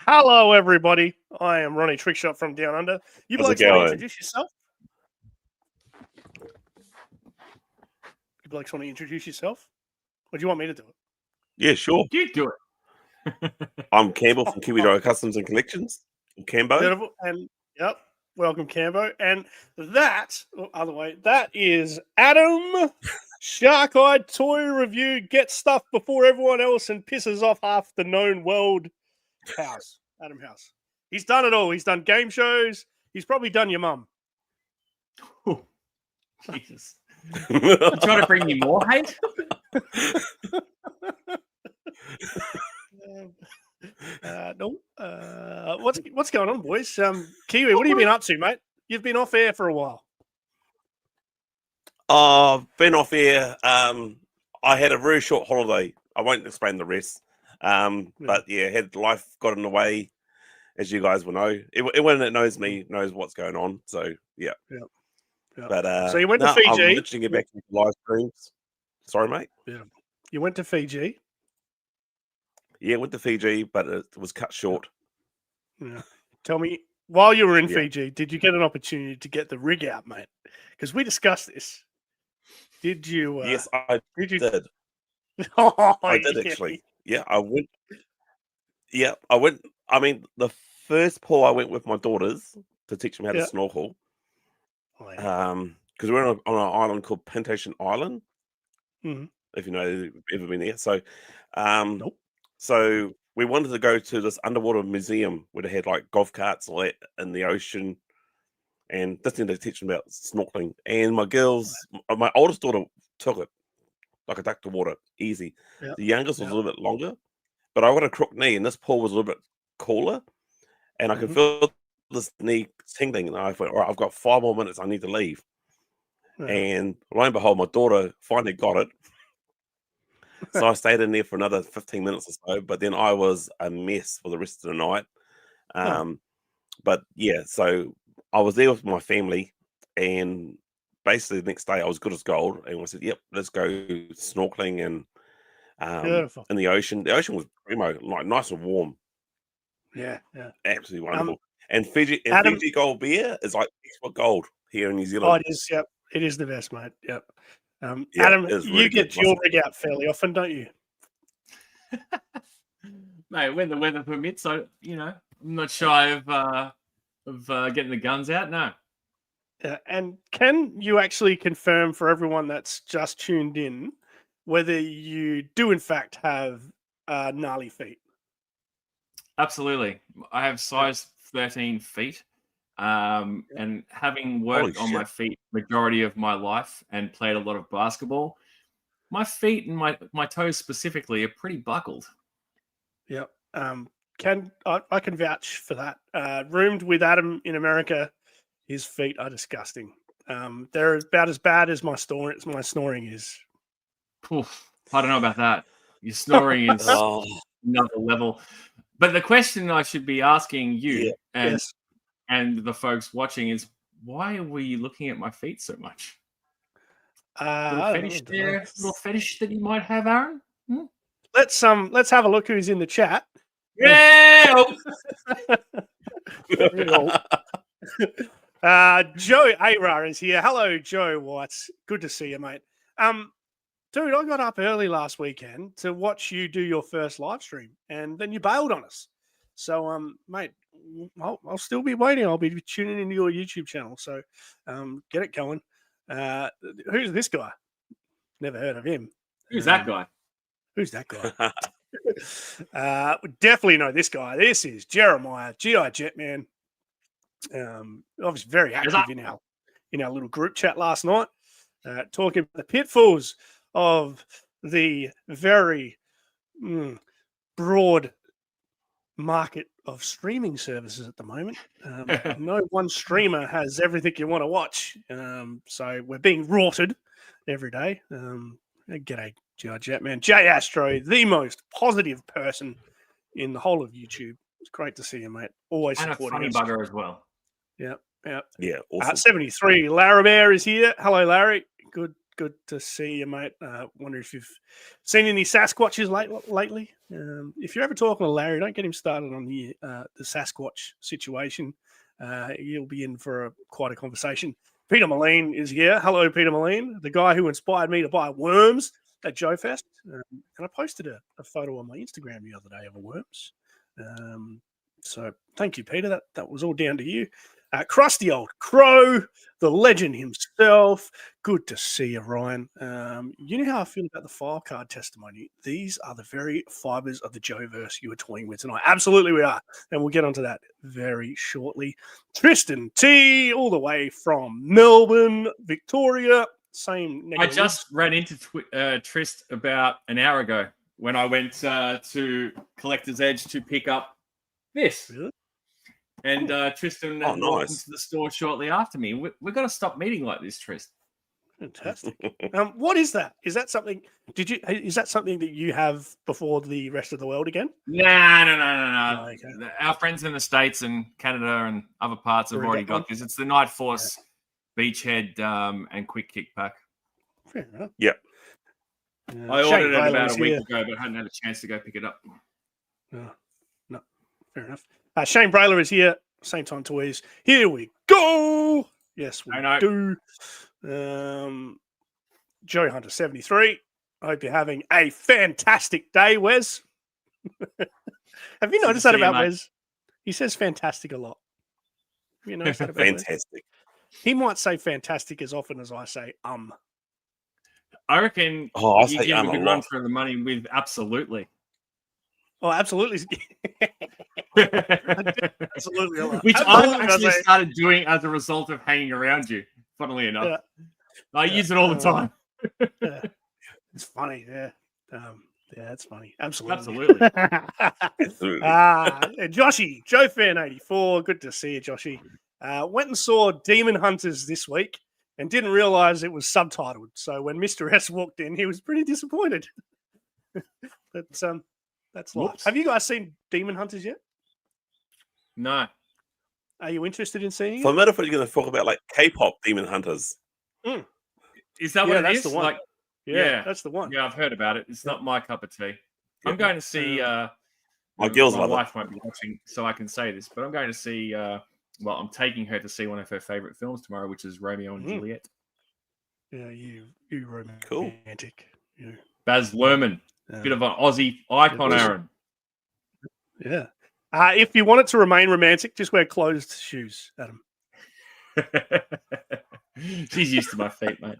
Hello, everybody. I am Ronnie Trickshot from Down Under. You How's it blokes want to going? introduce yourself? You blokes want to introduce yourself? Or do you want me to do it? Yeah, sure. You do it. I'm Campbell from Kiwi Driver Customs and Collections. Cambo. Beautiful. And yep, welcome, Cambo. And that, other way, that is Adam. Shark-eyed toy review, gets stuff before everyone else and pisses off half the known world. House. Adam House. He's done it all. He's done game shows. He's probably done your mum. Oh, Jesus. You trying to bring me more hate? No. What's going on, boys? Kiwi, what have you been up to, mate? You've been off air for a while. Been off air. I had a very short holiday. I won't explain the rest. But yeah, had life got in the way, as you guys will know. Everyone that knows me knows what's going on. So yeah. But so you went to Fiji. I'm literally get back into live streams. Sorry, mate. Yeah. You went to Fiji. Yeah, went to Fiji, but it was cut short. Yeah. Tell me, while you were in Fiji, did you get an opportunity to get the rig out, mate? Because we discussed this. Did you? Yes, I did. Oh, I did actually. Yeah, I went. Yeah, I went. I mean, the first pull I went with my daughters to teach them how to snorkel. Oh, yeah. Because we're on an island called Plantation Island. Mm-hmm. If you know, ever been there. So, Nope. So we wanted to go to this underwater museum where they had like golf carts all that in the ocean, and this thing to teach them about snorkeling. And my girls, my oldest daughter took it like a duck to water, easy. The youngest was a little bit longer, but I got a crook knee, and this pool was a little bit cooler, and I could feel this knee tingling. And I thought, all right, I've got 5 more minutes. I need to leave. And lo and behold, my daughter finally got it. So I stayed in there for another 15 minutes or so, but then I was a mess for the rest of the night. But yeah, so I was there with my family, and basically the next day I was good as gold, and I said, "Yep, let's go snorkeling and in the ocean." The ocean was primo, like nice and warm. Yeah, absolutely wonderful. And Fiji gold beer is like export gold here in New Zealand. Oh, it is. Yep, it is the best, mate. Yep. Adam, really you get your rig out fairly often, don't you? Mate, when the weather permits, I'm not shy of getting the guns out. No. And can you actually confirm for everyone that's just tuned in whether you do in fact have gnarly feet? Absolutely. I have size 13 feet. And having worked on my feet majority of my life and played a lot of basketball, my feet and my toes specifically are pretty buckled. Yep. I can vouch for that. Roomed with Adam in America, his feet are disgusting. They're about as bad as my snoring is. Oof, I don't know about that. Your snoring is another level. But the question I should be asking you and the folks watching is, why were you looking at my feet so much? Little fetish that you might have, Aaron? Let's have a look who's in the chat. Yeah. Joe Arar is here. Hello, Joe Watts. Good to see you, mate. Dude, I got up early last weekend to watch you do your first live stream, and then you bailed on us. So, mate, I'll still be waiting. I'll be tuning into your YouTube channel. So, get it going. Who's this guy? Never heard of him. Who's that guy? Who's that guy? We definitely know this guy. This is Jeremiah, GI Jetman. I was very active in our little group chat last night, talking about the pitfalls of the very broad market of streaming services at the moment. No one streamer has everything you want to watch. So we're being rorted every day. G'day, GI Jetman. J Astro, the most positive person in the whole of YouTube. It's great to see you, mate. Always and supporting a funny bugger as well. Yeah. Awesome. 73, Larry Bear is here. Hello, Larry. Good Good to see you, mate. Wonder if you've seen any Sasquatches lately. If you're ever talking to Larry, don't get him started on the Sasquatch situation. You'll be in for quite a conversation. Peter Moline is here. Hello, Peter Moline, the guy who inspired me to buy worms at Joe Fest. And I posted a photo on my Instagram the other day of a worms. So thank you, Peter. That was all down to you. Crusty old Crow, the legend himself. Good to see you, Ryan. You know how I feel about the file card testimony. These are the very fibers of the Joe-verse you were toying with tonight. Absolutely we are. And we'll get onto that very shortly. Tristan T, all the way from Melbourne, Victoria. Same. I just ran into Trist about an hour ago when I went to Collector's Edge to pick up this. Really? And Tristan walked into the store shortly after me. We've got to stop meeting like this, Trist. Fantastic. What is that? Is that something? Is that something that you have before the rest of the world again? No. Oh, okay. Our friends in the States and Canada and other parts have already got this. It's the Night Force Beachhead and Quick Kick pack. Fair enough. Yep. I ordered it about a week ago, but hadn't had a chance to go pick it up. No, fair enough. Shane Brayler is here. Same Time Toys. Here we go. Yes, we do. Joe Hunter 73. I hope you're having a fantastic day, Wes. Have you noticed that about Wes? He says fantastic a lot. Have you noticed that about fantastic? Wes? He might say fantastic as often as I say I reckon I you say give a good run for the money with absolutely. Oh, absolutely. Absolutely. Which I actually started doing as a result of hanging around you, funnily enough. Yeah. I use it all the time. It's funny, yeah. Yeah, it's funny. Absolutely. Joshy, Joe Fan 84. Good to see you, Joshy. Went and saw Demon Hunters this week and didn't realize it was subtitled. So when Mr. S walked in, he was pretty disappointed. That's life. Have you guys seen Demon Hunters yet? No. Are you interested in seeing it? For a matter of fact, you're going to talk about like K-pop Demon Hunters. Is that what it is? The one. Like, yeah, that's the one. Yeah, I've heard about it. It's not my cup of tea. I'm going to see. My girls love wife won't be watching, so I can say this, but I'm going to see. I'm taking her to see one of her favorite films tomorrow, which is Romeo and Juliet. Yeah, you romantic. Cool. You. Baz Luhrmann. Bit of an Aussie icon, Aaron. Yeah. If you want it to remain romantic, just wear closed shoes, Adam. She's used to my feet, mate.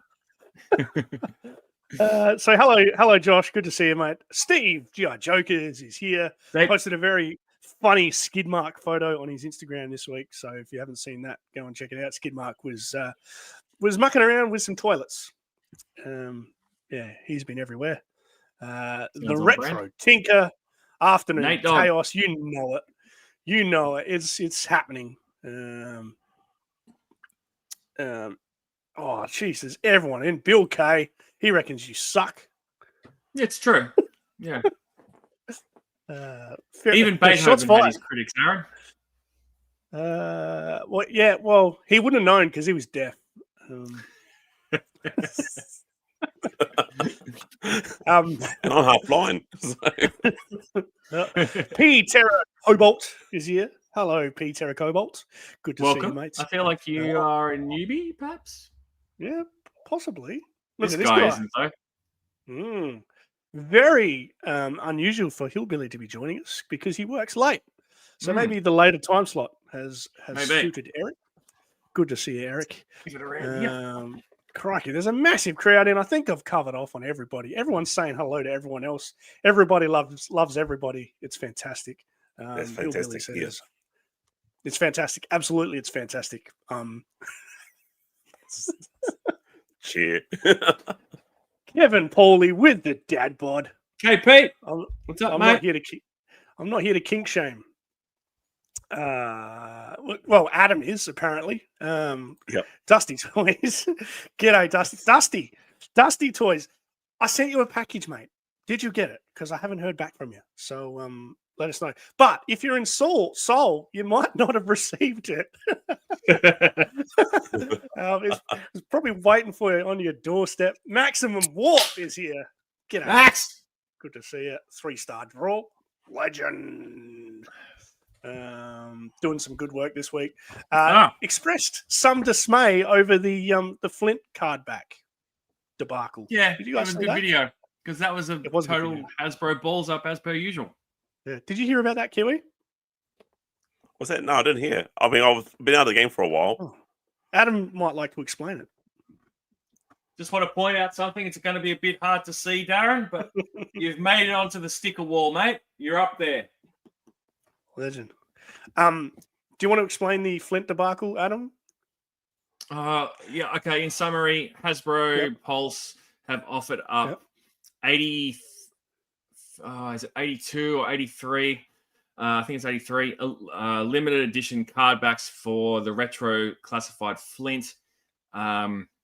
So hello, Josh. Good to see you, mate. Steve, G.I. Jokers, is here. Posted a very funny skid mark photo on his Instagram this week. So if you haven't seen that, go and check it out. Skid mark was mucking around with some toilets. Yeah, he's been everywhere. The Retro brand. Tinker, Afternoon Nate Chaos, you know it. It's happening. Oh, Jesus, everyone in. Bill K, he reckons you suck. It's true. Yeah. Even Beethoven had his critics, Aaron. Well, he wouldn't have known because he was deaf. And I'm half blind. P. Terra Cobalt is here. Hello, P. Terra Cobalt. Good to Welcome. see you, mates. I feel like you are a newbie, perhaps. Yeah, possibly. This guy isn't though. Very unusual for Hillbilly to be joining us because he works late. So maybe the later time slot has suited Eric. Good to see you, Eric. Crikey, there's a massive crowd in. I think I've covered off on everybody. Everyone's saying hello to everyone else. Everybody loves everybody. It's fantastic. That's fantastic. Yes. It's fantastic. Absolutely, it's fantastic. Cheer. Kevin Pauly with the dad bod. Hey Pete, what's up, mate? I'm not here to kink shame. Well, Adam is apparently. Dusty Toys. G'day, Dusty Toys. I sent you a package, mate. Did you get it? Because I haven't heard back from you. So let us know. But if you're in Seoul, you might not have received it. It's probably waiting for you on your doorstep. Maximum Warp is here. G'day. Max. Good to see you. 3-star draw. Legend. Doing some good work this week. Expressed some dismay over the Flint card back debacle. Yeah, Did you it guys was a see good that? video because that was a It was a good total video. Hasbro balls up as per usual. Yeah. Did you hear about that, Kiwi? What's that? No, I didn't hear. I mean, I've been out of the game for a while. Oh. Adam might like to explain it. Just want to point out something. It's going to be a bit hard to see, Darren, but you've made it onto the sticker wall, mate. You're up there. Legend. Do you want to explain the Flint debacle, Adam? Yeah, okay. In summary, Hasbro Pulse have offered up 80. Is it 82 or 83? I think it's 83. Limited edition card backs for the retro classified Flint.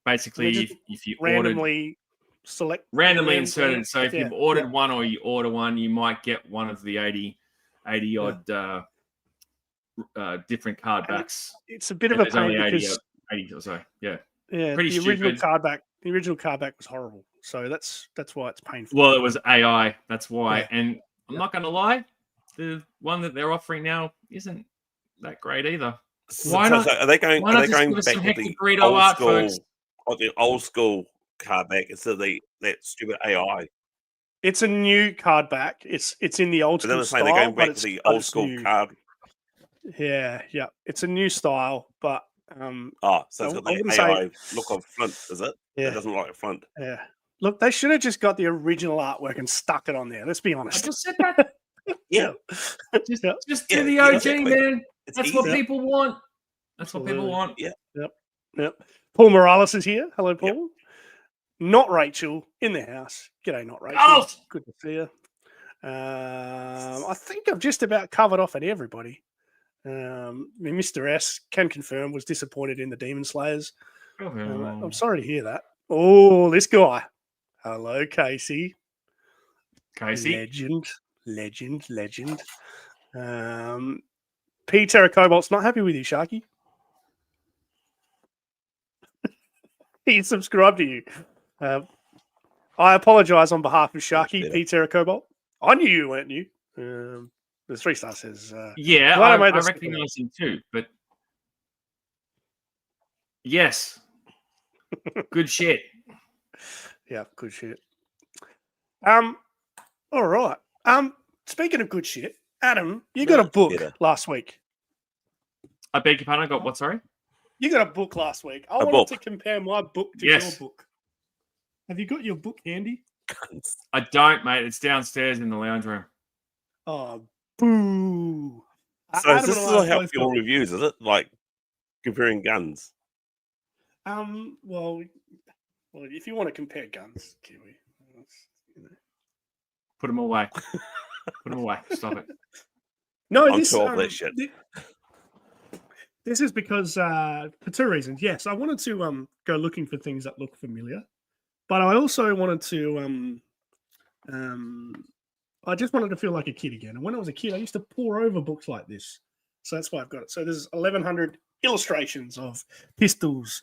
Basically, if you randomly inserted. So if you've ordered one or you order one, you might get one of the 80 odd different card backs. It's a bit of a pain because 80 or so. Yeah. Yeah, pretty the original stupid. card back. The original card back was horrible, so that's why it's painful. Well, it was AI. That's why. Yeah. And I'm not going to lie, the one that they're offering now isn't that great either. Why not? Are they going back to the old school, folks? or the old school card back instead of that stupid AI? It's a new card back. It's in the old school style. They're going back to the old school card. Yeah. It's a new style, but so it's got the AI look of Flint, is it? Yeah. It doesn't look like Flint. Yeah. Look, they should have just got the original artwork and stuck it on there. Let's be honest. I just said that. Yeah. Just do the OG, exactly. man. It's That's easy. what people want. That's what people want. Yep. Paul Morales is here. Hello, Paul. Yep. Not Rachel in the house. G'day, not Rachel. Oh! Good to see you. I think I've just about covered off at everybody. Mr. S can confirm was disappointed in the Demon Slayers. I'm sorry to hear that. Oh, this guy. Hello, Casey. Legend. Peter Cobalt's not happy with you, Sharky. He subscribed to you. I apologise on behalf of Sharky, Peter Cobalt. I knew you, weren't you? The 3-star says... I recognise him too, but... Yes. Good shit. Yeah, good shit. All right. Speaking of good shit, Adam, you got a book last week. I beg your pardon, I got what, sorry? You got a book last week. I wanted to compare my book to your book. Have you got your book handy? I don't, mate. It's downstairs in the lounge room. Oh, boo. So this will help your reviews, is it? Like comparing guns? Well, if you want to compare guns, Kiwi. Put them away. Put them away. Stop it. No, I'm sure of that shit. This is because for two reasons. Yes, I wanted to go looking for things that look familiar, but I also wanted to I just wanted to feel like a kid again. And when I was a kid, I used to pore over books like this, so that's why I've got it. So there's 1,100 illustrations of pistols,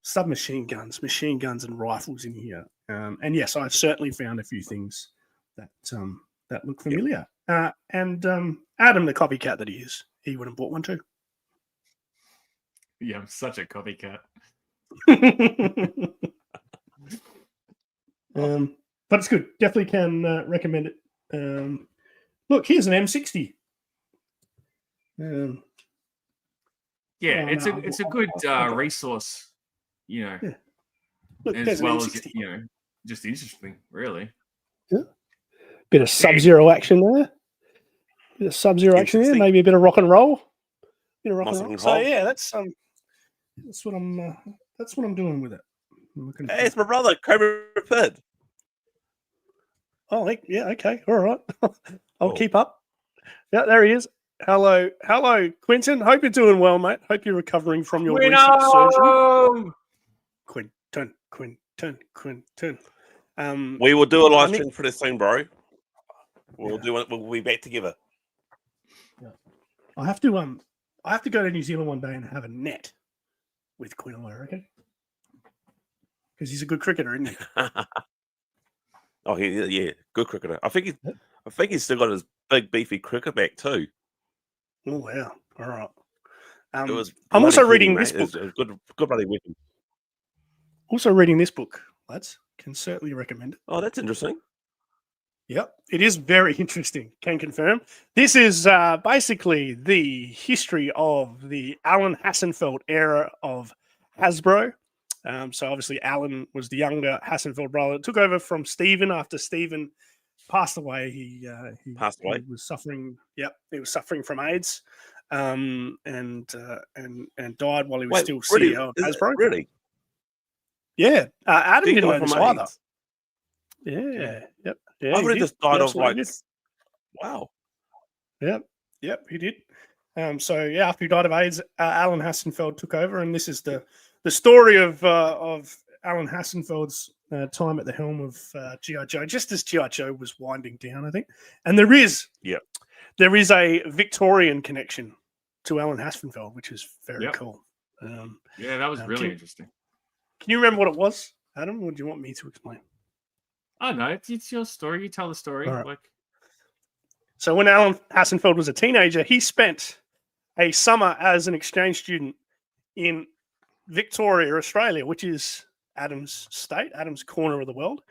submachine guns, machine guns, and rifles in here. And yes, I've certainly found a few things that that look familiar. And Adam, the copycat that he is, he would have bought one too. Yeah, I'm such a copycat. But it's good. Definitely can recommend it. Look, here's an M60. It's a good resource, you know, Look, as well as just interesting, really. Yeah. Bit of Sub-Zero action there. Maybe a bit of rock and roll. So yeah, that's what I'm doing with it. Hey, it's my brother, Cobra Pid. Oh, yeah, okay, all right. I'll keep up. Yeah, there he is. Hello, Quinton. Hope you're doing well, mate. Hope you're recovering from your recent surgery. Quinton. We will do a live stream pretty soon, bro. We'll do it. We'll be back together. I have to go to New Zealand one day and have a net with Quill, I reckon, because he's a good cricketer, isn't he? Oh, yeah, good cricketer. I think he's still got his big beefy cricket back too. Oh wow! All right. It was I'm also bloody reading heavy, this mate. book. It was good bloody weapon. Also reading this book, lads. Can certainly recommend it. Oh, that's interesting. Yep, it is very interesting. Can confirm. This is basically the history of the Alan Hassenfeld era of Hasbro. So obviously Alan was the younger Hassenfeld brother. It took over from Stephen after Stephen passed away. He Passed away. He was suffering. Yep, he was suffering from AIDS, and died while he was still CEO of Hasbro. Really? Yeah, Adam Did he didn't die know this from either. AIDS? Yeah, yep. Yeah, I've he really did. just died He of like. absolutely did. Wow. Yep, he did. So yeah, after he died of AIDS, Alan Hassenfeld took over, and this is the story of Alan Hassenfeld's time at the helm of GI Joe, just as GI Joe was winding down, I think. And there is a Victorian connection to Alan Hassenfeld, which is very cool. Yeah, that was really interesting. Can you remember what it was, Adam, or do you want me to explain? Oh no, it's your story. You tell the story. Right. So when Alan Hassenfeld was a teenager, he spent a summer as an exchange student in Victoria, Australia, which is Adam's state, Adam's corner of the world.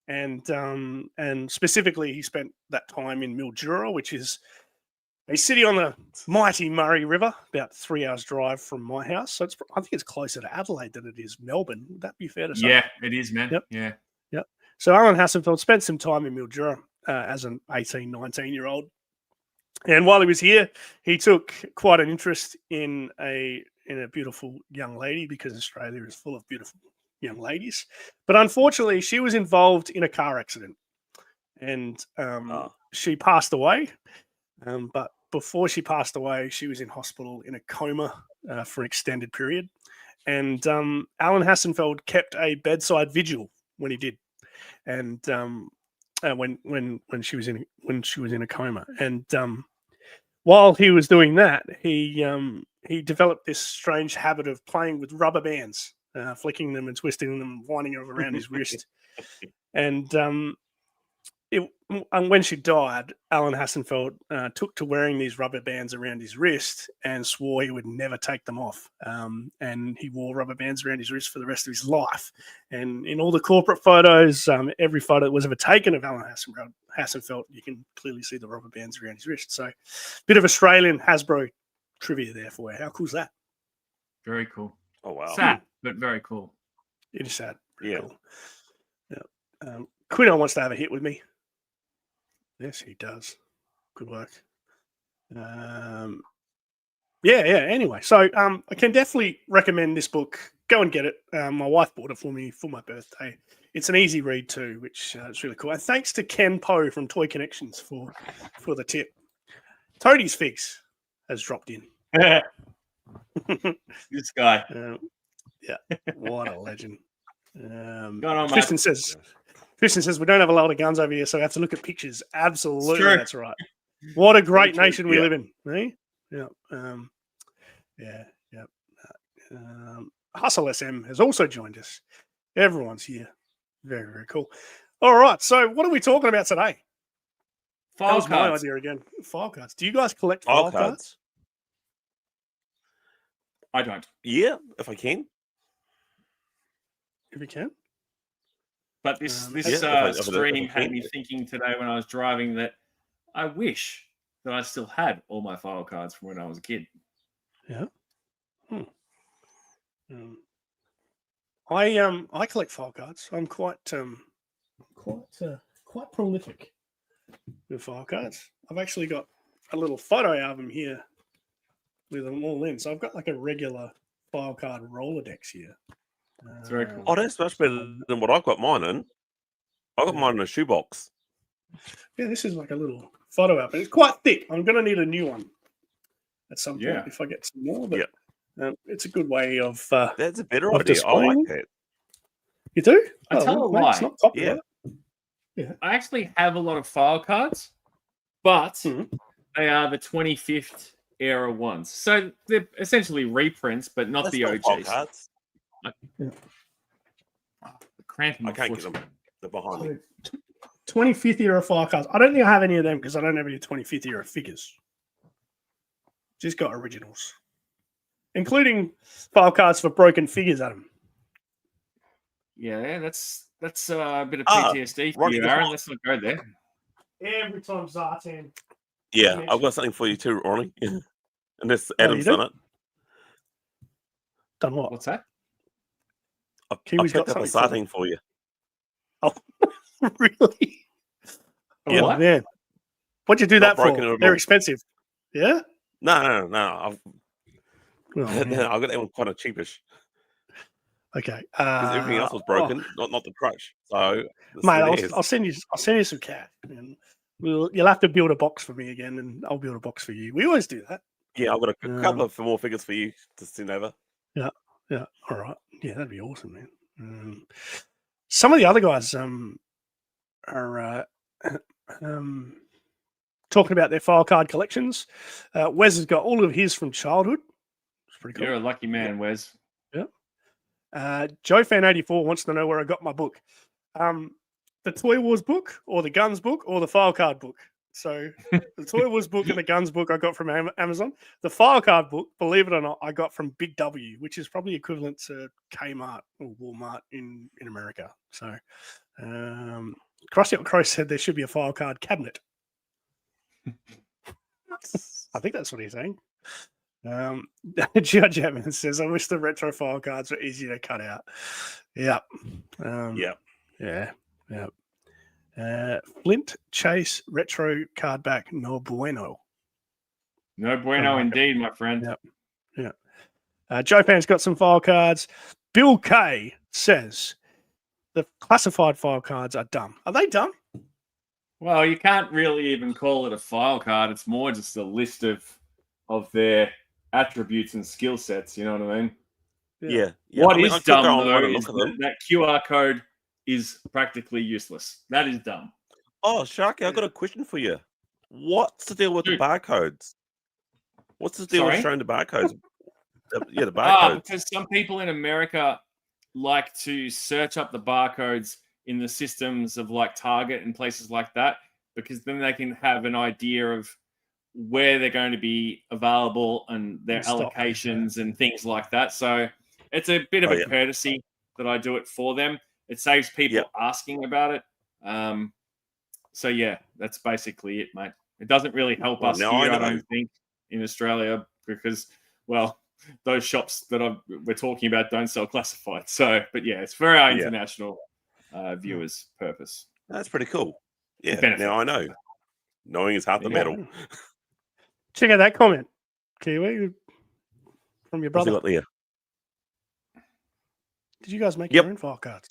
And specifically, he spent that time in Mildura, which is a city on the mighty Murray River, about 3 hours drive from my house. So I think it's closer to Adelaide than it is Melbourne. Would that be fair to say? Yeah, it is, man. Yep. Yeah. So Alan Hassenfeld spent some time in Mildura as an 18, 19-year-old. And while he was here, he took quite an interest in a beautiful young lady, because Australia is full of beautiful young ladies. But unfortunately, she was involved in a car accident, and she passed away. But before she passed away, she was in hospital in a coma for an extended period. And Alan Hassenfeld kept a bedside vigil when he did, and when she was in a coma. And while he was doing that, he developed this strange habit of playing with rubber bands, flicking them and twisting them, winding them around his wrist. And when she died, Alan Hassenfeld took to wearing these rubber bands around his wrist and swore he would never take them off. And he wore rubber bands around his wrist for the rest of his life. And in all the corporate photos, every photo that was ever taken of Alan Hassenfeld, you can clearly see the rubber bands around his wrist. So, bit of Australian Hasbro trivia there for you. How cool is that? Very cool. Oh wow. Sad, but very cool. It is sad. Yeah. Cool. Yeah. Quino wants to have a hit with me. Yes, he does. Good work. Anyway, so I can definitely recommend this book. Go and get it. My wife bought it for me for my birthday. It's an easy read too, which is really cool. And thanks to Ken Poe from Toy Connections for the tip. Toadie's Figs has dropped in. This guy. What a legend. Tristan says we don't have a lot of guns over here, so we have to look at pictures. Absolutely, that's right. What a great nation we live in. Eh? Yeah. Hustle SM has also joined us. Everyone's here. Very, very cool. All right, so what are we talking about today? File cards. My idea again. File cards. Do you guys collect file cards? I don't. Yeah, if I can. If you can. But this stream had me thinking today when I was driving that I wish that I still had all my file cards from when I was a kid. Yeah. I collect file cards. I'm quite prolific with file cards. I've actually got a little photo album here with them all in. So I've got like a regular file card Rolodex here. It's very cool. Oh, that's much better than what I've got mine in. I got mine in a shoebox. Yeah, this is like a little photo album. It's quite thick. I'm going to need a new one at some point if I get some more. But it's a good way of. That's a better idea. I like that. You do? I tell a lie. It's not copyright. I actually have a lot of file cards, but Mhm. they are the 25th era ones. So they're essentially reprints, but not That's the not file OGs. cards. Cramp in I my can't foot. get them. They're behind me. 25th era file cards. I don't think I have any of them because I don't have any 25th era figures. Just got originals, including file cards for broken figures, Adam. Yeah, that's a bit of PTSD for Ronnie, you, the Aaron. file- Let's not go there. Every time Zartan. Yeah, I've got something for you too, Ronnie. Unless you Adam's done it. Done what? What's that? I Kiwi's picked got up a something for sardine for you. Really? Yeah. Oh, man. What'd you do Not that for? broken at They're all. expensive. Yeah? No. Oh, I man. got that one kind of cheapish Okay. because everything else was broken, not the crutch. So, Mate, I'll send you some cash. And you'll have to build a box for me again, and I'll build a box for you. We always do that. Yeah, I've got a couple of more figures for you to send over. Yeah. All right. Yeah, that'd be awesome, man. Some of the other guys are talking about their file card collections. Wes has got all of his from childhood. It's pretty cool. You're a lucky man, Wes. Joe Fan 84 wants to know where I got my book. The Toy Wars book, or the Guns book, or the file card book. So the Toy Wars book and the Guns book I got from Amazon. The file card book, believe it or not, I got from Big W, which is probably equivalent to Kmart or Walmart in America. So Crossy Crow said there should be a file card cabinet. I think that's what he's saying. Judge Evans says, I wish the retro file cards were easier to cut out. Yeah. Yeah. Flint Chase retro card back. No bueno. No bueno indeed, my friend. Yeah. Joe Pan's got some file cards. Bill K says the classified file cards are dumb. Are they dumb? Well, you can't really even call it a file card. It's more just a list of their attributes and skill sets. You know what I mean? Yeah. What I mean, is I could dumb, go online though, and is look at them. that QR code is practically useless. That is dumb. Oh, Sharky, I've got a question for you. What's the deal with the barcodes? What's the deal with showing the barcodes? The barcodes. Because some people in America like to search up the barcodes in the systems of like Target and places like that, because then they can have an idea of where they're going to be available and their allocations and things like that. So it's a bit of a courtesy that I do it for them. It saves people asking about it. So yeah, that's basically it, mate. It doesn't really help us here, I don't think, in Australia, because, well, those shops that we're talking about don't sell classified. So, but yeah, it's for our international viewers' purpose. That's pretty cool. Yeah, now I know. Knowing is half the battle. Check out that comment, Kiwi, from your brother. What's he got there? Did you guys make your own file cards?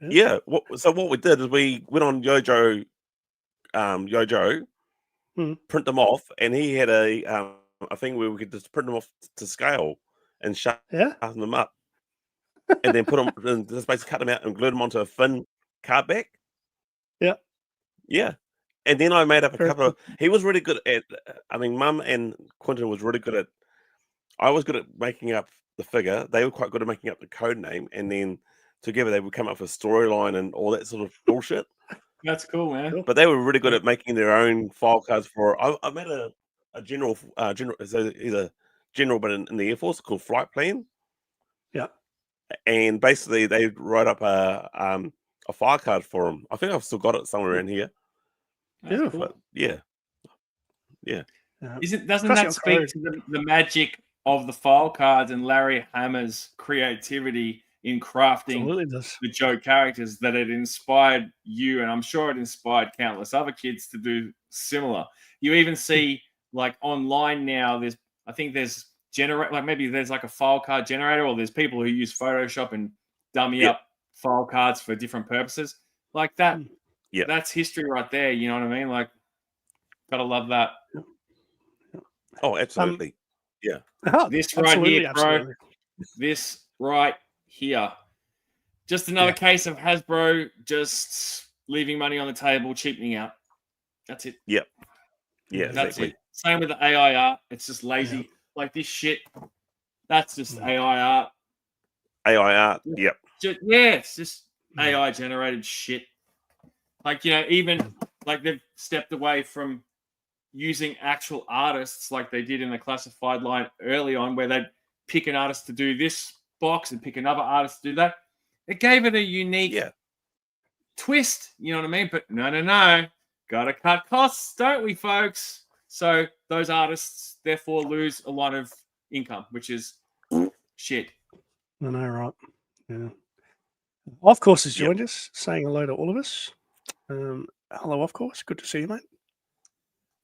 Yeah. So what we did is we went on Yojo, print them off, and he had a thing where we could just print them off to scale and sharpen them up, and then put them and just basically cut them out and glue them onto a thin card back. Yeah. And then I made up a couple of. He was really good at. I mean, Mum and Quentin was really good at. I was good at making up the figure. They were quite good at making up the code name, and then together they would come up with a storyline and all that sort of bullshit. That's cool, man. But they were really good at making their own file cards for. I made a general. So he's a general, but in the Air Force, called Flight Plan. Yeah. And basically, they wrote up a file card for him. I think I've still got it somewhere in here. Cool. But yeah. Doesn't that speak to the magic of the file cards and Larry Hammer's creativity in crafting the Joe characters, that it inspired you, and I'm sure it inspired countless other kids to do similar. You even see like online now, there's maybe there's like a file card generator, or there's people who use Photoshop and dummy up file cards for different purposes like that. Yeah, that's history right there. You know what I mean? Like, gotta love that. Oh, absolutely. This right here, bro. This right here. Just another case of Hasbro just leaving money on the table, cheapening out. That's it. Yep. Yeah, That's exactly. it. Same with the AI art. It's just lazy. Yeah. Like this shit. That's just AI art. AI art. Yep. It's just AI generated shit. Like, even like they've stepped away from using actual artists like they did in the classified line early on, where they'd pick an artist to do this box and pick another artist to do that. It gave it a unique twist, you know what I mean? But no. Gotta cut costs, don't we, folks? So those artists therefore lose a lot of income, which is shit. I know, right? Yeah. Of course, has joined us, saying hello to all of us. Hello, of course. Good to see you, mate.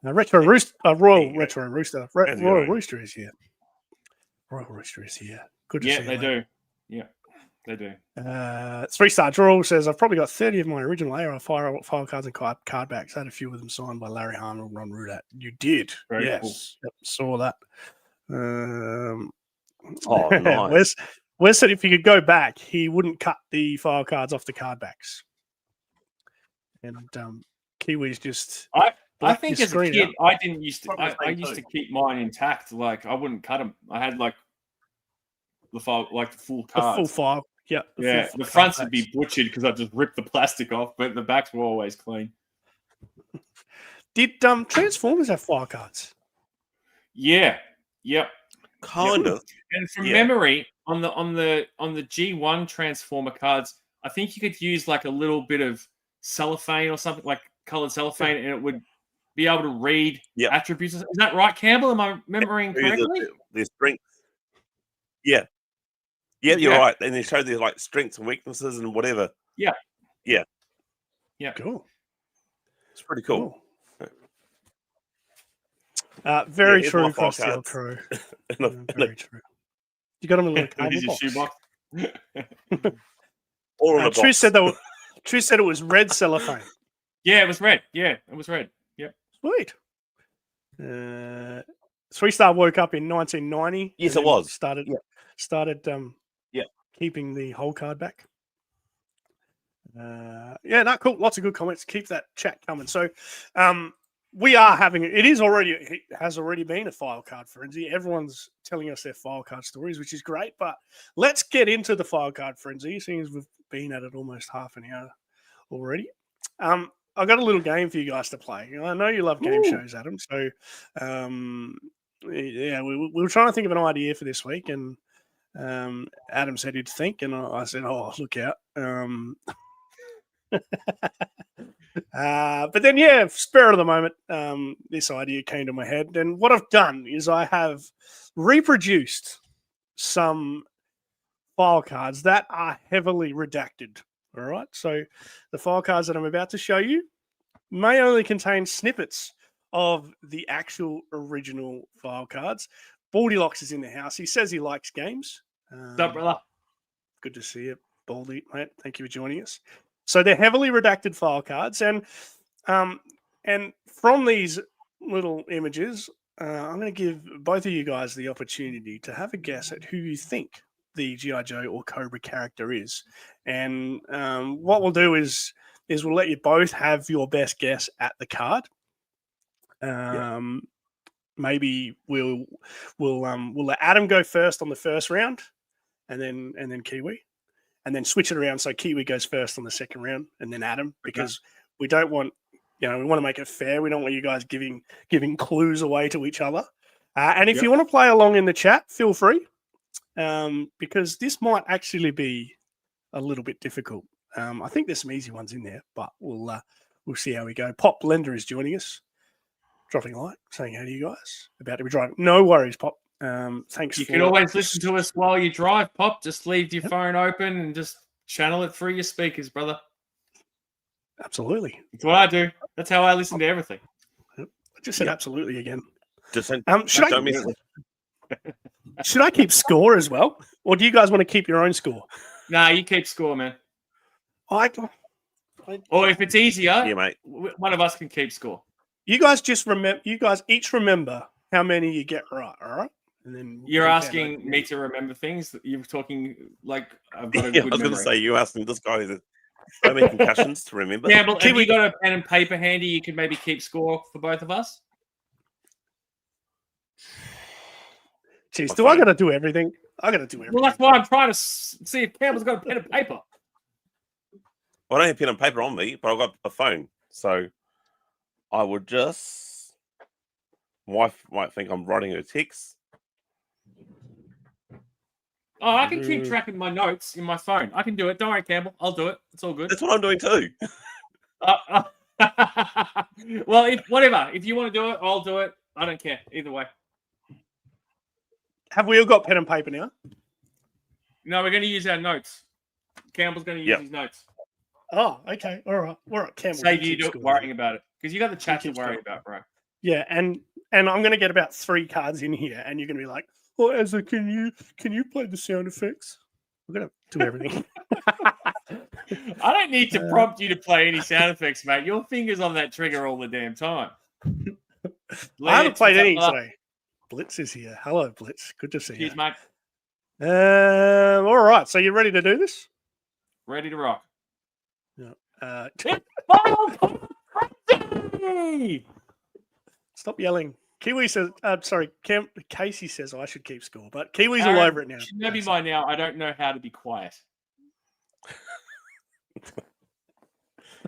Retro Rooster, Royal Retro Rooster, Royal Rooster is here. Royal Rooster is here. Good to see you. They do. Yeah, they do. 3-star Draw says, I've probably got 30 of my original AR file cards and card backs. Had a few of them signed by Larry Hahn and Ron Rudat. You did. Very yes. Cool. Yep, saw that. Nice. Wes said if he could go back, he wouldn't cut the file cards off the card backs. And Kiwi's just... I think as a kid, I didn't used to. I used to keep mine intact. Like I wouldn't cut them. I had like the file, like the full cards. The full file. Yeah. The fronts would be butchered because I just ripped the plastic off, but the backs were always clean. Did Transformers have file cards? Yeah. Yep. Kind of. And from memory, on the G1 Transformer cards, I think you could use like a little bit of cellophane or something, like colored cellophane, and it would be able to read attributes. Is that right, Campbell? Am I remembering correctly? The strength. Yeah, you're right. And they show their like strengths and weaknesses and whatever. Yeah. Cool. It's pretty cool. Very true, Crossdale Crow. Very true. You got them in a little shoebox. Or on a box. Trish said it was red cellophane. Yeah, it was red. Yeah, it was red. Yep. Sweet. 3-star woke up in 1990. Yes, it was. Started keeping the whole card back. Cool. Lots of good comments. Keep that chat coming. So we are having it has already been a file card frenzy. Everyone's telling us their file card stories, which is great. But let's get into the file card frenzy, seeing as we've been at it almost half an hour already. I've got a little game for you guys to play. I know you love game shows, Adam. So, we were trying to think of an idea for this week, and Adam said he'd think, and I said, "Oh, look out!" But then, spur of the moment, this idea came to my head, and what I've done is I have reproduced some file cards that are heavily redacted. All right, so the file cards that I'm about to show you may only contain snippets of the actual original file cards. Baldylocks is in the house. He says he likes games. What's up, brother? Good to see you, Baldy, mate. Thank you for joining us. So they're heavily redacted file cards, and from these little images, I'm going to give both of you guys the opportunity to have a guess at who you think the G.I. Joe or Cobra character is. And what we'll do is we'll let you both have your best guess at the card. Maybe we'll let Adam go first on the first round, and then Kiwi, and then switch it around so Kiwi goes first on the second round, and then Adam, because we don't want, we want to make it fair. We don't want you guys giving clues away to each other. And if you want to play along in the chat, feel free. Because this might actually be a little bit difficult. I think there's some easy ones in there, but we'll see how we go. Pop Blender is joining us, dropping a like, saying how to you guys. About to be driving. No worries, Pop. Thanks. You can always listen to us while you drive, Pop. Just leave your phone open and just channel it through your speakers, brother. Absolutely. That's what I do. That's how I listen to everything. I just said absolutely again. Should I keep score as well? Or do you guys want to keep your own score? Nah, you keep score, man. Or if it's easier, mate. One of us can keep score. You guys each remember how many you get right, all right? And then you're asking me to remember things. You're talking like I've got a good memory. I was going to say, you asking this guy so many concussions to remember. Yeah, but if you got a pen and paper handy, you could maybe keep score for both of us. Jeez, My do I phone. got to do everything? I got to do everything. Well, that's why I'm trying to see if Campbell's got a pen and paper. I don't have pen and paper on me, but I've got a phone. So I would just. My wife might think I'm writing her text. Oh, I can keep track of my notes in my phone. I can do it. Don't worry, Campbell. I'll do it. It's all good. That's what I'm doing too. Well, whatever. If you want to do it, I'll do it. I don't care. Either way. Have we all got pen and paper now? No, we're going to use our notes. Campbell's going to use his notes. Oh, okay. All right. Campbell. Save you worrying about it. Because you got the chat to worry about, bro. Yeah, and I'm going to get about 3 cards in here, and you're going to be like, "Oh, Ezra, can you play the sound effects?" We're going to do everything. I don't need to prompt you to play any sound effects, mate. Your finger's on that trigger all the damn time. I haven't played any today. Blitz is here. Hello, Blitz. Good to see you. Cheers, mate. All right. So you ready to do this? Ready to rock. Yeah. Crazy! Stop yelling. Kiwi says, Casey says I should keep score, but Kiwi's all over it now. Maybe by now, I don't know how to be quiet.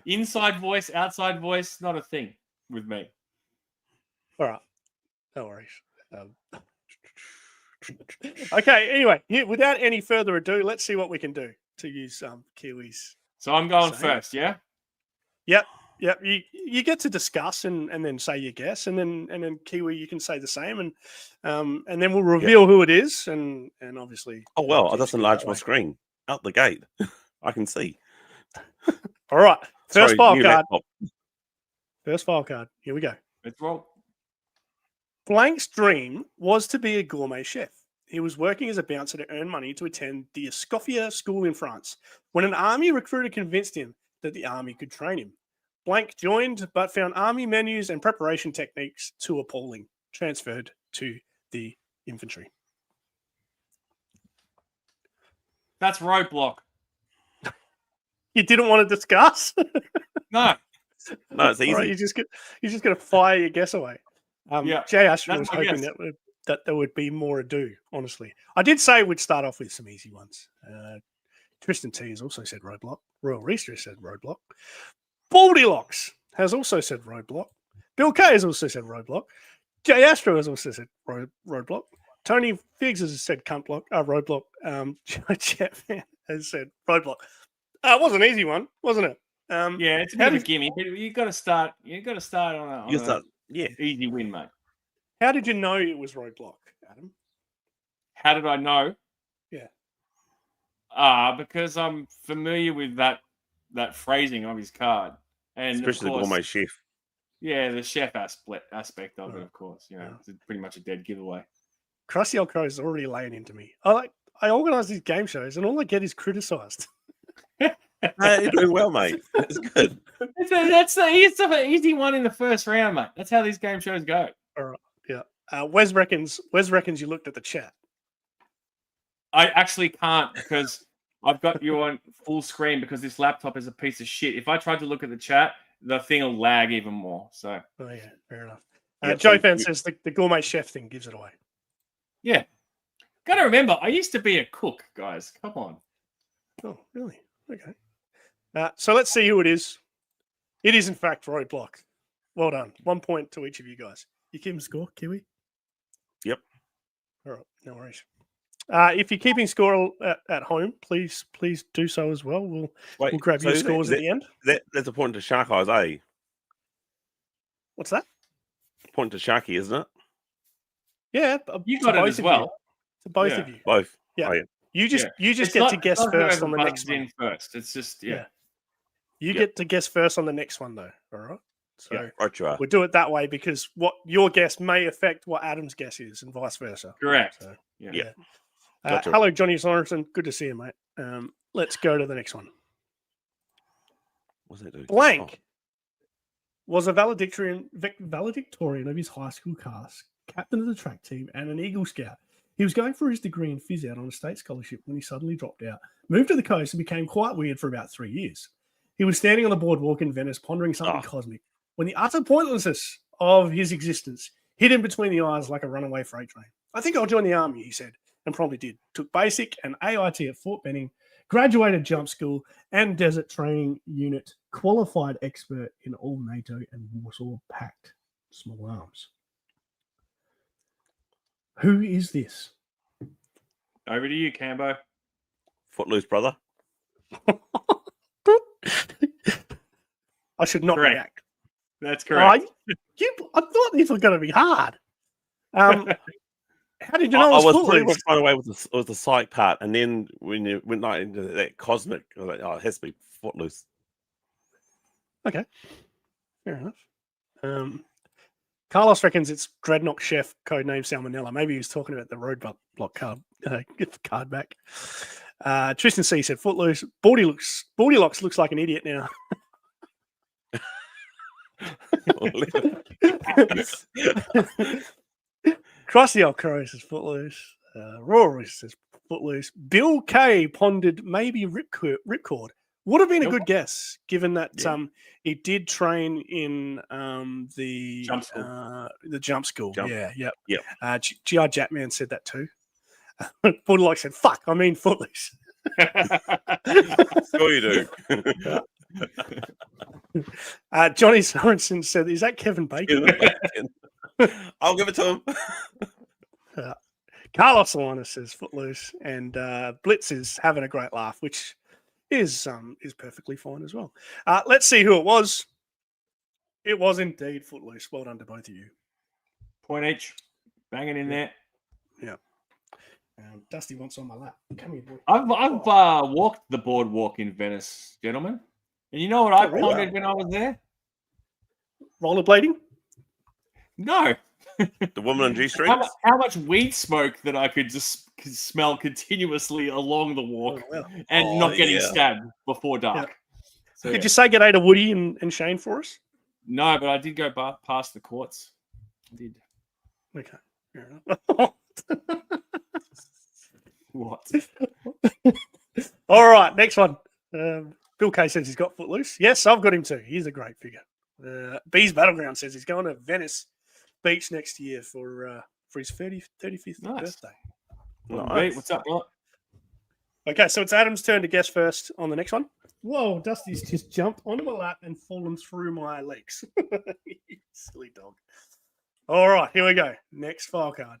Inside voice, outside voice, not a thing with me. All right. No worries. Okay, anyway, without any further ado, let's see what we can do to use Kiwi's. So I'm going first, yeah? Yep. You get to discuss and then say your guess, and then Kiwi, you can say the same, and then we'll reveal who it is, and obviously. Oh well, I just enlarged my screen out the gate. I can see. All right, first file card. Laptop. First file card. Here we go. Let's roll. Blank's dream was to be a gourmet chef. He was working as a bouncer to earn money to attend the Escoffier school in France, when an army recruiter convinced him that the army could train him. Blank joined, but found army menus and preparation techniques too appalling. Transferred to the infantry. That's roadblock. You didn't want to discuss? No. No, it's easy. Right, you're just going to fire your guess away. Jay Ashton was hoping that there would be more ado, honestly. I did say we'd start off with some easy ones. Tristan T has also said roadblock. Royal Reister has said roadblock. Baldylocks has also said roadblock. Bill K has also said roadblock. Jay Astro has also said roadblock. Tony Figs has said roadblock. Jeff has said roadblock. It was an easy one, wasn't it? Yeah, it's a bit of a gimme. But you got to start. You got to start on a easy win, mate. How did you know it was roadblock, Adam? How did I know? Yeah. Because I'm familiar with that phrasing of his card, and especially of course, the gourmet chef. Yeah, the chef aspect of it, of course. You know, it's pretty much a dead giveaway. Crusty Old Crow is already laying into me. I organise these game shows, and all I get is criticised. You're doing well, mate. It's good. That's the easy one in the first round, mate. That's how these game shows go. All right. Yeah. Wes reckons you looked at the chat. I actually can't because I've got you on full screen because this laptop is a piece of shit. If I tried to look at the chat, the thing will lag even more. So. Oh yeah, fair enough. Joe Fan says the gourmet chef thing gives it away. Yeah. Got to remember, I used to be a cook, guys. Come on. Oh, really? Okay. So let's see who it is. It is, in fact, roadblock. Well done. 1 point to each of you guys. You keeping score, Kiwi? Yep. All right. No worries. If you're keeping score at home, please do so as well. We'll grab your scores at the end. That's a point to Shark Eyes, eh? What's that? Point to Sharky, isn't it? Yeah. You got it as well. To both of you. Both. Yeah. Oh, yeah. You just get to guess first on the next one. First. It's just, You get to guess first on the next one, though. All right? So right, you are. We'll do it that way because what your guess may affect what Adam's guess is and vice versa. Correct. So, yeah. Gotcha. Hello, Johnny Sorensen. Good to see you, mate. Let's go to the next one. What's that do? Blank was a valedictorian of his high school class, captain of the track team, and an Eagle Scout. He was going for his degree in phys ed on a state scholarship when he suddenly dropped out, moved to the coast, and became quite weird for about 3 years. He was standing on the boardwalk in Venice, pondering something cosmic, when the utter pointlessness of his existence Hit him between the eyes like a runaway freight train. I think I'll join the army, he said, and promptly did. Took basic and AIT at Fort Benning, graduated jump school and desert training unit, qualified expert in all NATO and Warsaw Pact small arms. Who is this? Over to you, Cambo. Footloose, brother. I should not Correct. react. That's correct. I thought these were going to be hard. How did you know I it was was pretty Footloose? much thrown away with the psych part, and then when you went like into that cosmic, I was like, oh, it has to be Footloose. Okay, fair enough. Carlos reckons it's Dreadnought Chef, codename Salmonella. Maybe he was talking about the roadblock card. Get the card back. Tristan C said Footloose. Baldylocks looks like an idiot now. Crossy old Crow says Footloose. Rory says Footloose. Bill K pondered maybe Ripcord. Would have been a good guess, given that he did train in the jump school. Yeah. GI Jackman said that too. Bulldog said, "Fuck, I mean Footloose." Sure you do. Johnny Sorensen said, "Is that Kevin Bacon?" I'll give it to him. Carlos Salinas says Footloose, and Blitz is having a great laugh, which is perfectly fine as well. Let's see who it was. It was indeed Footloose. Well done to both of you. Point each. Banging in there. Yeah. Dusty wants on my lap. Come here, boy. I've walked the boardwalk in Venice, gentlemen. And you know what I pondered when I was there? Rollerblading? No. The woman on G-strings? How much weed smoke that I could just smell continuously along the walk and not getting stabbed before dark. Yeah. So, Could you say good day to Woody and Shane for us? No, but I did go past the courts. I did. Okay. Fair enough. What? All right, next one. Bill K says he's got Footloose. Yes, I've got him too. He's a great figure. Bees Battleground says he's going to Venice Beach next year for his 35th birthday. Nice. What's up, bro? Okay, so it's Adam's turn to guess first on the next one. Whoa, Dusty's just jumped onto my lap and fallen through my legs. Silly dog. All right, here we go. Next file card.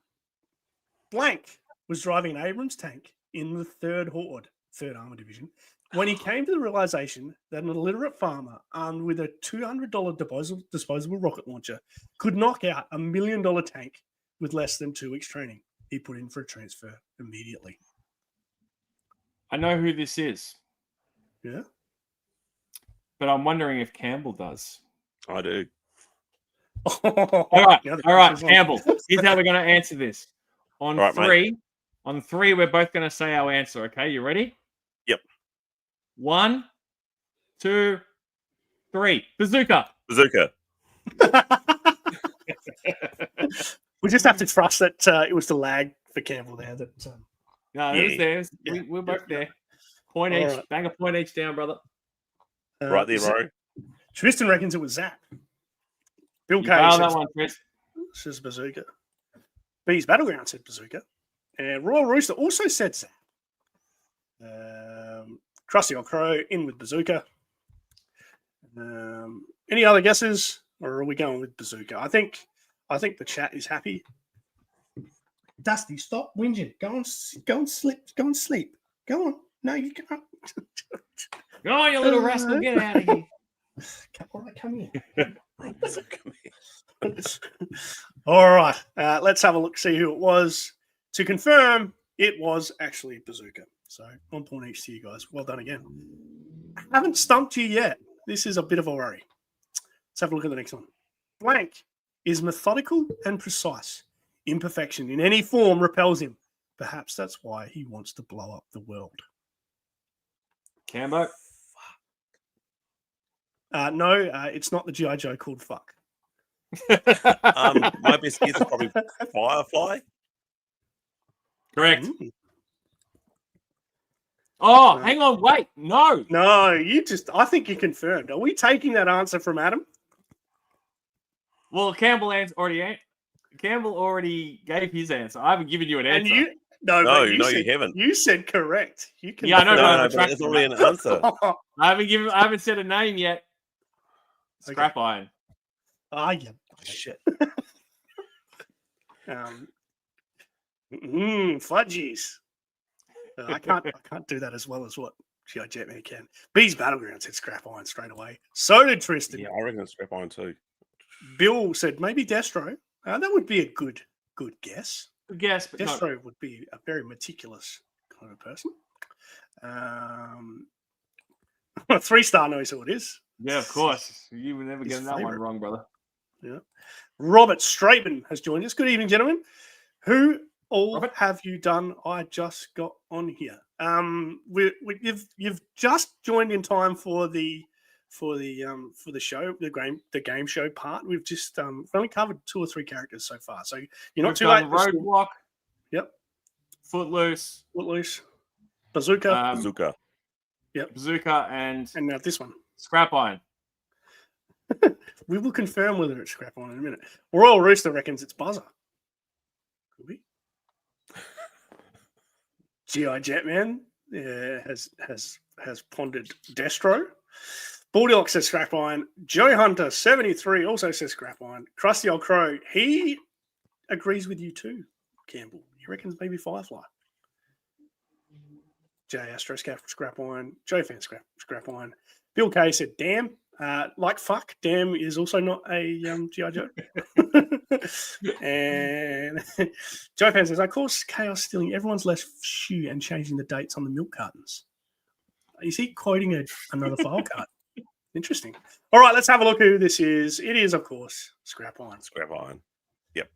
Blank was driving an Abrams tank in the 3rd Horde, 3rd Armor Division, when he came to the realization that an illiterate farmer armed with a $200 disposable rocket launcher could knock out $1 million tank with less than 2 weeks training. He put in for a transfer immediately. I know who this is. Yeah? But I'm wondering if Campbell does. I do. All right, Campbell. Here's how we're going to answer this. On three, we're both going to say our answer. Okay, you ready? Yep. 1, 2, 3. Bazooka. We just have to trust that it was the lag for Campbell there. No, it was there. We're both there. Point each. Right. Bang a point each down, brother. Right there, bro. Tristan reckons it was Zap. Bill K says that one, Chris. Says Bazooka. Bees Battleground said Bazooka. And Royal Rooster also said Zap. Krusty Old Crow in with Bazooka. Any other guesses, or are we going with Bazooka? I think the chat is happy. Dusty, stop whinging. Go and sleep. Go and sleep. Go on. No, you can't. Go on, you little rascal. Get out of here. All right, come here. All right. Let's have a look, see who it was. To confirm, it was actually Bazooka. So 1 point each to you guys. Well done again. I haven't stumped you yet. This is a bit of a worry. Let's have a look at the next one. Blank is methodical and precise. Imperfection in any form repels him. Perhaps that's why he wants to blow up the world. Cambo? No, it's not the G.I. Joe called Fuck. My best guess is probably Firefly. Correct. Oh, hang on, wait. No, I think you confirmed. Are we taking that answer from Adam? Well, Campbell already Campbell already gave his answer. I haven't given you an And answer. you you haven't. You said correct. You can. Yeah, I know, No, but but it's already an answer. I haven't said a name yet. Scrap iron. Ah, yeah. Shit. Fudgies. I can't do that as well as what G.I. Jetman can. Bees Battleground said scrap iron straight away. So did Tristan. Yeah, I reckon it's scrap iron too. Bill said maybe Destro. That would be a good guess. Good guess, but Destro would be a very meticulous kind of person. 3-star knows who it is. yeah, of course. You would never His get that one favourite. wrong, brother. Yeah. Robert Straitman has joined us. Good evening, gentlemen. Who all Robert? have you done? I just got on here. You've just joined in time for the show, the game show part. We've just we've only covered 2 or 3 characters so far, so you're not We've too done late. Roadblock. Yep. Footloose. Footloose, Bazooka, Bazooka. Bazooka, and now this one. Scrap Iron. We will confirm whether it's scrap on in a minute. Royal Rooster reckons it's Buzzer. Could be. G.I. Jetman has pondered Destro. Bulldog says scrap iron. Joe Hunter 73 also says scrap iron. Krusty Old Crow, he agrees with you too, Campbell. He reckons maybe Firefly. Jay Astro scrap iron. Joe Fan scrap iron. Bill K said damn. Like fuck, damn is also not a G.I. Joe. And Joe Fan says, I call chaos stealing everyone's left shoe and changing the dates on the milk cartons. Is he quoting another file card? Interesting. All right, let's have a look who this is. It is, of course, Scrap Iron. Scrap iron. Yep.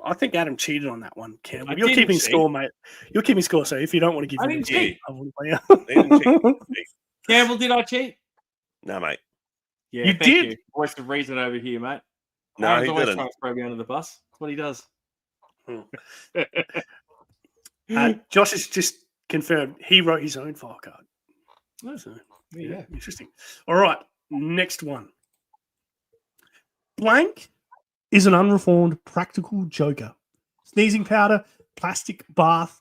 I think Adam cheated on that one, Campbell. I You're didn't keeping cheat. score, mate. You're keeping score, so if you don't want to give I me didn't the cheat. I wouldn't play They didn't cheat. Campbell, did I cheat? No, mate. Yeah, You thank did. you. Voice of reason over here, mate. No, Aaron's he always didn't. trying to throw me under the bus. That's what he does. Josh has just confirmed he wrote his own file card. Oh, So, yeah. interesting. All right, next one. Blank is an unreformed practical joker. Sneezing powder, plastic bath,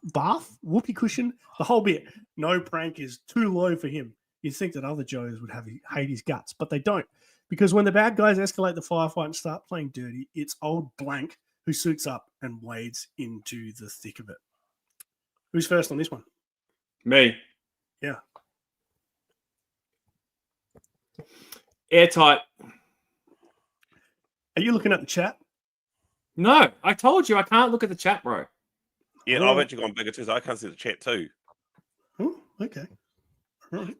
whoopee cushion, the whole bit. No prank is too low for him. You'd think that other Joes would hate his guts, but they don't. Because when the bad guys escalate the firefight and start playing dirty, it's old Blank who suits up and wades into the thick of it. Who's first on this one? Me. Yeah. Airtight. Are you looking at the chat? No, I told you I can't look at the chat, bro. Yeah, Oh. I've actually gone bigger too, so I can't see the chat too. Oh, okay. All right.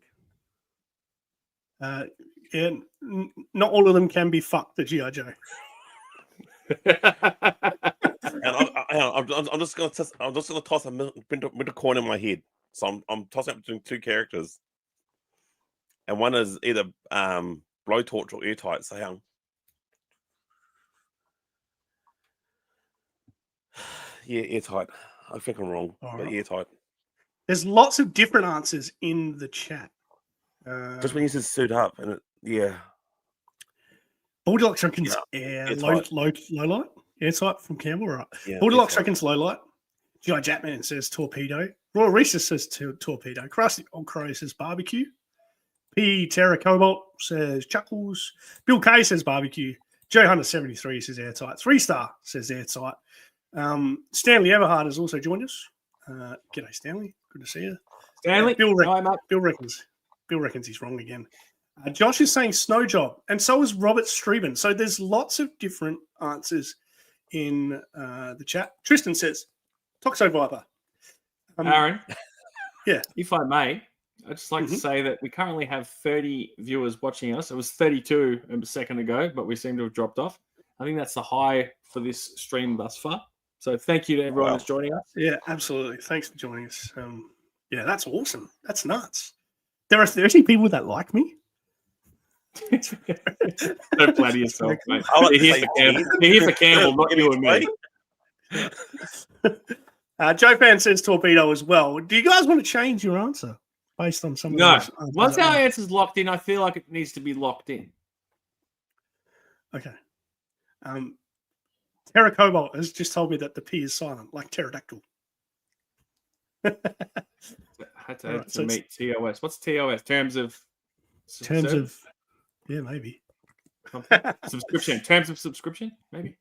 Yeah, not all of them can be fucked the G.I. Joe. And I'm just gonna toss a middle coin in my head. So I'm tossing up between 2 characters, and one is either blowtorch or airtight. So yeah, airtight. I think I'm wrong, All but right. airtight. There's lots of different answers in the chat. Just when you said suit up, and yeah, Bulldog reckons low light. Airtight from Campbell, right? yeah. Bulldog airtight. reckons low light. G.I. Jetman says torpedo. Royal Reese says torpedo. Krusty Old Crow says barbecue. P. Terra Cobalt says chuckles. Bill K says barbecue. Joe Hunter 73 says airtight. 3-star says airtight. Stanley Everhard has also joined us. G'day, Stanley. Good to see you. Stanley, Bill hi, mate. reckons he's wrong again. Josh is saying snow job, and so is Robert Streben. So there's lots of different answers in the chat. Tristan says Toxo Viper. Aaron. Yeah. If I may, I'd just like to say that we currently have 30 viewers watching us. It was 32 a second ago, but we seem to have dropped off. I think that's the high for this stream thus far. So thank you to everyone that's joining us. Yeah, absolutely. Thanks for joining us. Yeah, that's awesome. That's nuts. There are 30 people that like me. Don't flatter yourself, mate. I like to You're say here for Campbell, not you and me. Joe Fan says torpedo as well. Do you guys want to change your answer based on some of No. those answers? Once our answer's locked in, I feel like it needs to be locked in. Okay. Terra Cobalt has just told me that the P is silent, like pterodactyl. I had to, Alright, so meet TOS. What's TOS? Terms of maybe subscription. Terms of subscription, maybe.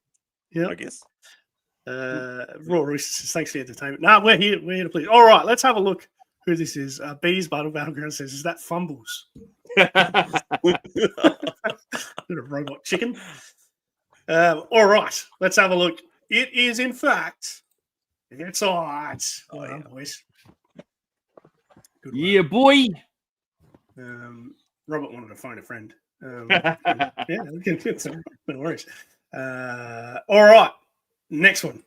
Yeah, I guess. Raw Rooster says, thanks for the entertainment. Nah, we're here to please. All right, let's have a look who this is. Bees Battleground says, is that Fumbles? Bit of robot chicken. All right, let's have a look. It is, in fact, it's all right. Well done, boys. Good work. Yeah, boy. Robert wanted to phone a friend. Yeah, no worries. All right, next one.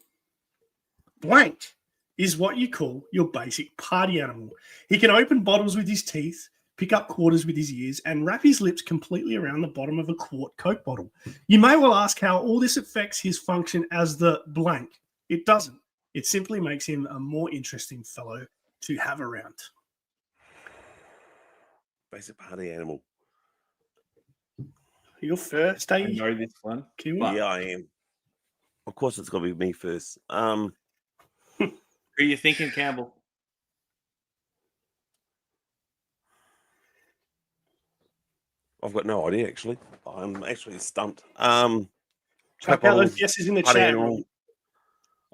Blank is what you call your basic party animal. He can open bottles with his teeth, pick up quarters with his ears, and wrap his lips completely around the bottom of a quart Coke bottle. You may well ask how all this affects his function as the blank. It doesn't. It simply makes him a more interesting fellow to have around. Basic party animal. You're first, eh? I know this one. Kiwi? Yeah, I am. Of course, it's got to be me first. Who are you thinking, Campbell? I've got no idea, actually. I'm actually stumped. Chuck out those guesses in the party chat. animal.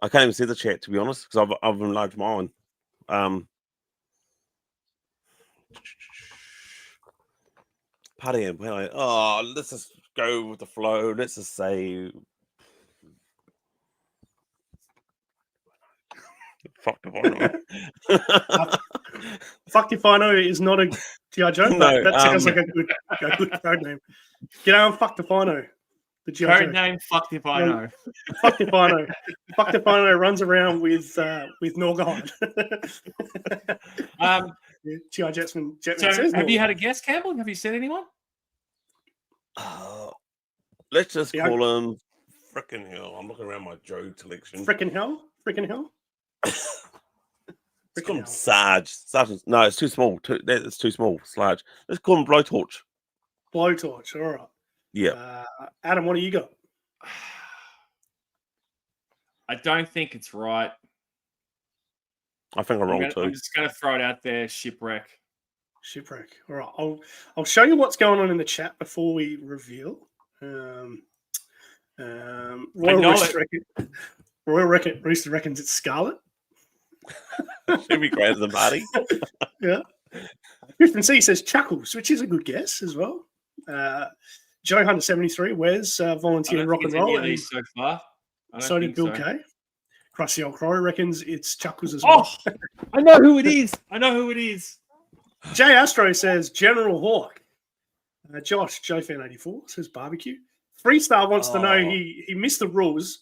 I can't even see the chat, to be honest, because I've enlarged mine. Party animal. Oh, let's just go with the flow. Let's just say... Fuck if I know. Fuck if I know is not a G.I. Joe, but No, that sounds like a good code name. Get on Fuck if I know. The G.I. Code name, fuck if I know. Fuck if I know. Fuck if I know runs around with Norgahide. G.I. Jetman So says have you had a guess, Campbell? Have you said anyone? Let's just call him frickin' hell. I'm looking around my Joe collection. Frickin' hell? Frickin' hell? Let's call him Sarge. Sergeant. No, it's too small. It's too small. Sarge. Let's call him Blowtorch. Blowtorch. All right. Yeah. Adam, what do you got? I don't think it's right. I think I'm wrong too. I'm just going to throw it out there. Shipwreck. Shipwreck. All right. I'll show you what's going on in the chat before we reveal. Royal Rooster reckons it's Scarlet. Should be greater than Marty. Yeah. Griffin C says Chuckles, which is a good guess as well. Joe Hunter 73, Wes volunteered rock and roll. And so far. So did Bill K. Crusty Old Crow reckons it's Chuckles as well. I know who it is. Jay Astro says General Hawk. Josh, Joe Fan 84 says barbecue. Freestar wants to know he missed the rules.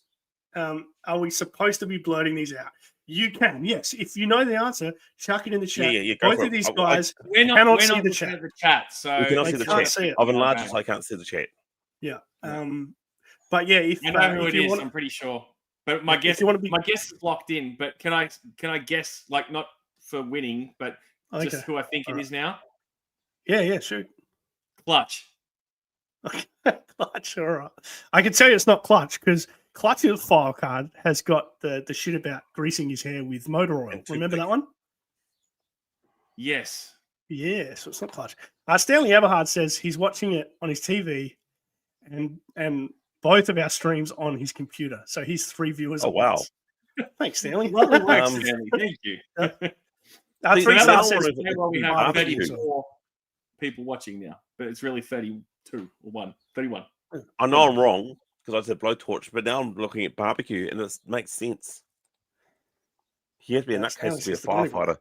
Are we supposed to be blurting these out? You can, yes. If you know the answer, chuck it in the chat. Yeah, both of these guys cannot see the chat. So we cannot see the chat. I've enlarged it so I can't see the chat. Yeah. But yeah, if I know who it is, I'm pretty sure. But my guess is locked in. But can I guess, like, not for winning, but just who I think it is now? Yeah, shoot. Clutch. Clutch, all right. I can tell you it's not Clutch because Clutch's file card has got the shit about greasing his hair with motor oil. Remember that one? Yes. Yeah, so it's not Clutch. Stanley Everhard says he's watching it on his TV and both of our streams on his computer. So he's 3 viewers. Oh, wow. Thanks, Stanley. Stanley. Thank you. 3 stars says we have 34 people watching now, but it's really 32 or 31. I know I'm wrong because I said Blowtorch, but now I'm looking at barbecue and it makes sense. He has to be in that case to be a firefighter.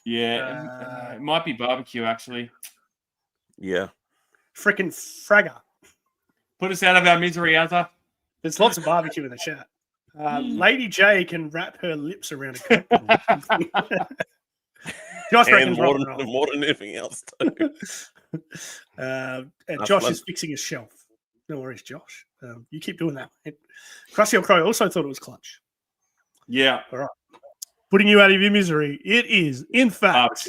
Yeah, it might be barbecue actually. Yeah. Frickin' Fragger. Put us out of our misery, Azza. There's lots of barbecue in the chat. Lady J can wrap her lips around a Coke. Josh reckons more than anything else too. And Josh is fixing his shelf. No worries, Josh. You keep doing that. Crusty Old Crow also thought it was Clutch. Yeah. All right. Putting you out of your misery. It is, in fact,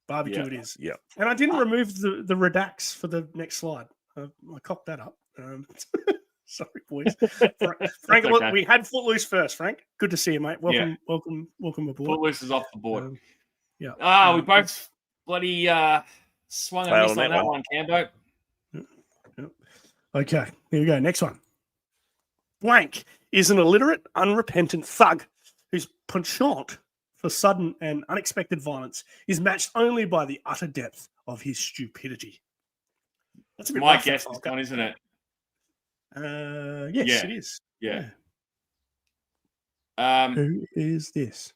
barbecue. It is. Yeah. And I didn't remove the redacts for the next slide. I cocked that up. Sorry, boys. Frank, okay. we had Footloose first, Frank. Good to see you, mate. Welcome aboard. Footloose is off the board. Yeah. We both bloody swung and missed on that one, Cambo. Okay, here we go. Next one. Blank is an illiterate, unrepentant thug whose penchant for sudden and unexpected violence is matched only by the utter depth of his stupidity. That's a bit My rough, guess is one, isn't it? Yes, it is. Yeah. Who is this?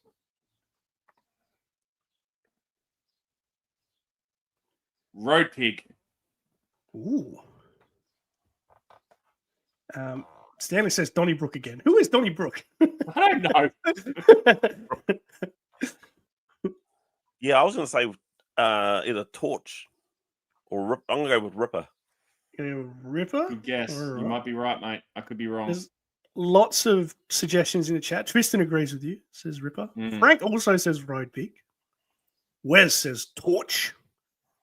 Road Pig. Ooh. Stanley says Donnybrook again. Who is Donnybrook? I don't know. Yeah, I was going to say either Torch or I'm going to go with Ripper. Ripper? Good guess. Right. You might be right, mate. I could be wrong. There's lots of suggestions in the chat. Tristan agrees with you, says Ripper. Frank also says Road Pig. Wes says Torch.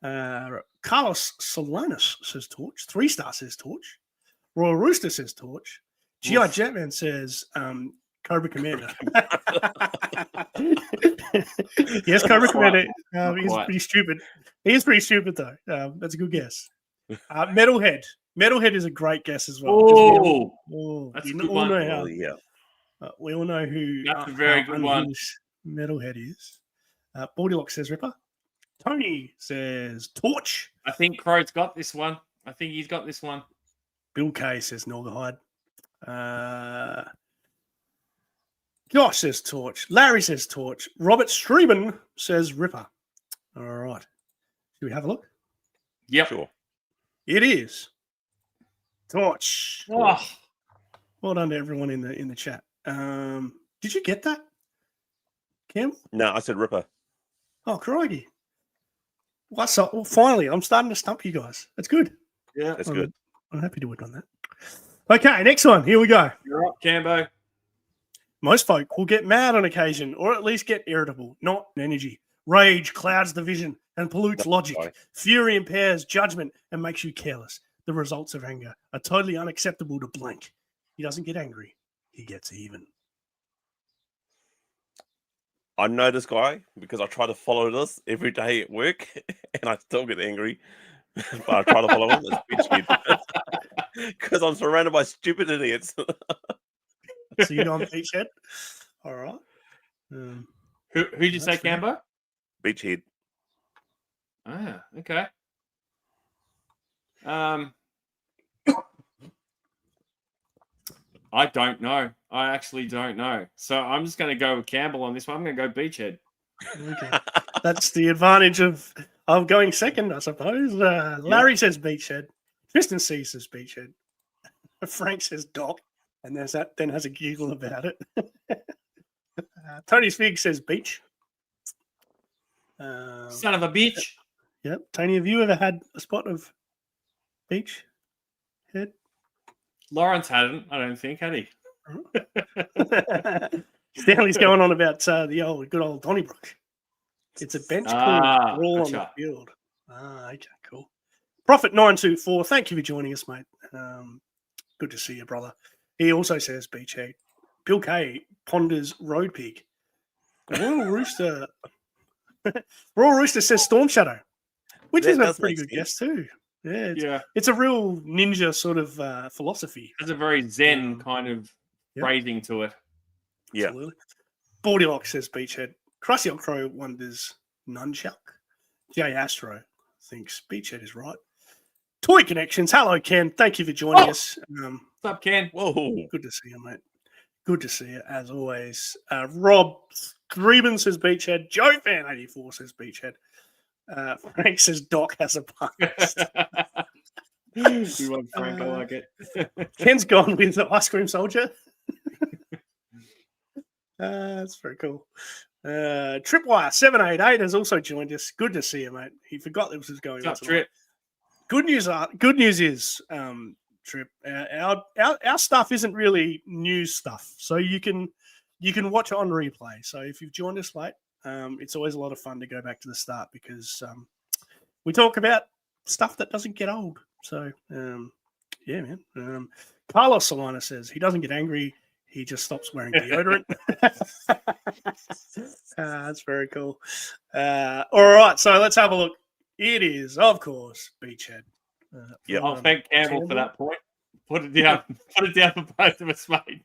Carlos Solanas says Torch. 3-star says Torch. Royal Rooster says Torch. GI Jetman says Cobra Commander. Yes, Cobra Commander. He's pretty stupid. He is pretty stupid, though. That's a good guess. Metalhead. Metalhead is a great guess as well. That's a good one. We all know who. That's a very good one. Metalhead is. Baldylocks says Ripper. Tony says Torch. I think Crow's got this one. I think he's got this one. Bill K says Norgahide. Josh says Torch. Larry says Torch. Robert Streeman says Ripper. All right. Should we have a look? Yep. Sure. It is Torch. Oh. Well done to everyone in the chat. Did you get that, Cam? No, I said Ripper. Oh, crikey. Well, finally, I'm starting to stump you guys. That's good. Yeah, that's good. I'm happy to work on that. Okay, next one. Here we go. You're up, Cambo. Most folk will get mad on occasion, or at least get irritable, not energy. Rage clouds the vision and pollutes logic. Fury impairs judgment and makes you careless. The results of anger are totally unacceptable to Blank. He doesn't get angry. He gets even. I know this guy because I try to follow this every day at work and I still get angry. But I try to follow him. It's bitch because I'm surrounded by stupid idiots. So you're on Beachhead? All right. Who'd you say, Cambo? Beachhead. Ah, okay. I don't know. I actually don't know. So I'm just going to go with Campbell on this one. I'm going to go Beachhead. Okay. That's the advantage of going second, I suppose. Larry says Beachhead. Tristan C says Beachhead. Frank says Doc, and then has a giggle about it. Tony Fig says Beach. Son of a bitch. Yep. Tony, have you ever had a spot of beach head? Lawrence hadn't, I don't think, had he? Stanley's going on about the good old Donnybrook. It's a bench called Brawl on the Field. Okay, cool. Prophet924, thank you for joining us, mate. Good to see you, brother. He also says Beachhead. Bill K ponders Road Pig. Royal Rooster says Storm Shadow, which is a pretty good guess too. Yeah, it's a real ninja sort of philosophy. It's a very zen kind of phrasing to it. Yeah. Absolutely. Baldylock says Beachhead. Crusty Old Crow wonders Nunchuck. Jay Astro thinks Beachhead is right. Toy Connections. Hello, Ken. Thank you for joining us. What's up, Ken? Whoa. Good to see you, mate. Good to see you, as always. Rob Greben says Beachhead. Joe Fan 84 says Beachhead. Frank says Doc has a past. We want Frank, I like it. Ken's gone with the Ice Cream Soldier. That's very cool. Tripwire 788 has also joined us. Good to see you, mate. He forgot this was going on. Trip. Good news is, Trip. Our stuff isn't really news stuff, so you can watch it on replay. So if you've joined us late, it's always a lot of fun to go back to the start because we talk about stuff that doesn't get old. So yeah, man. Carlos Solana says he doesn't get angry. He just stops wearing deodorant. That's very cool. All right, so let's have a look. It is, of course, Beachhead. I'll thank Campbell for that point. Put it down. Put it down for both of us, mate.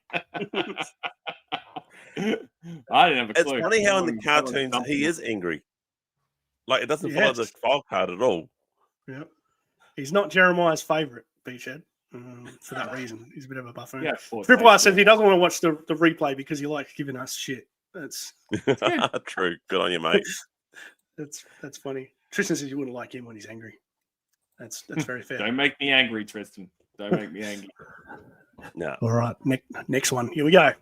I didn't have a clue. It's funny how in the cartoons he is angry. Like, it doesn't follow the file card at all. Yeah. He's not Jeremiah's favourite, Beachhead. For that reason, he's a bit of a buffoon. Yeah, Triple R says he doesn't want to watch the replay because he likes giving us shit. That's true. Good on you, mate. That's funny. Tristan says you wouldn't like him when he's angry. That's very fair. Don't make me angry, Tristan. Don't make me angry. No. All right, next one. Here we go.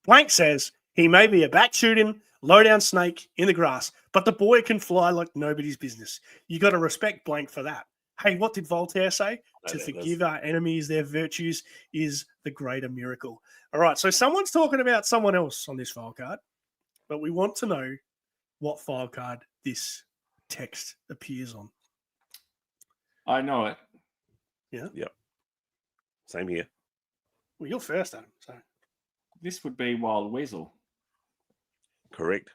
Blank says he may be a bat shooting, low down snake in the grass, but the boy can fly like nobody's business. You got to respect Blank for that. Hey, what did Voltaire say? To forgive our enemies their virtues is the greater miracle. All right, so someone's talking about someone else on this file card, but we want to know what file card this text appears on. I know it. Yeah? Yep. Same here. Well, you're first, Adam. So this would be Wild Weasel. Correct.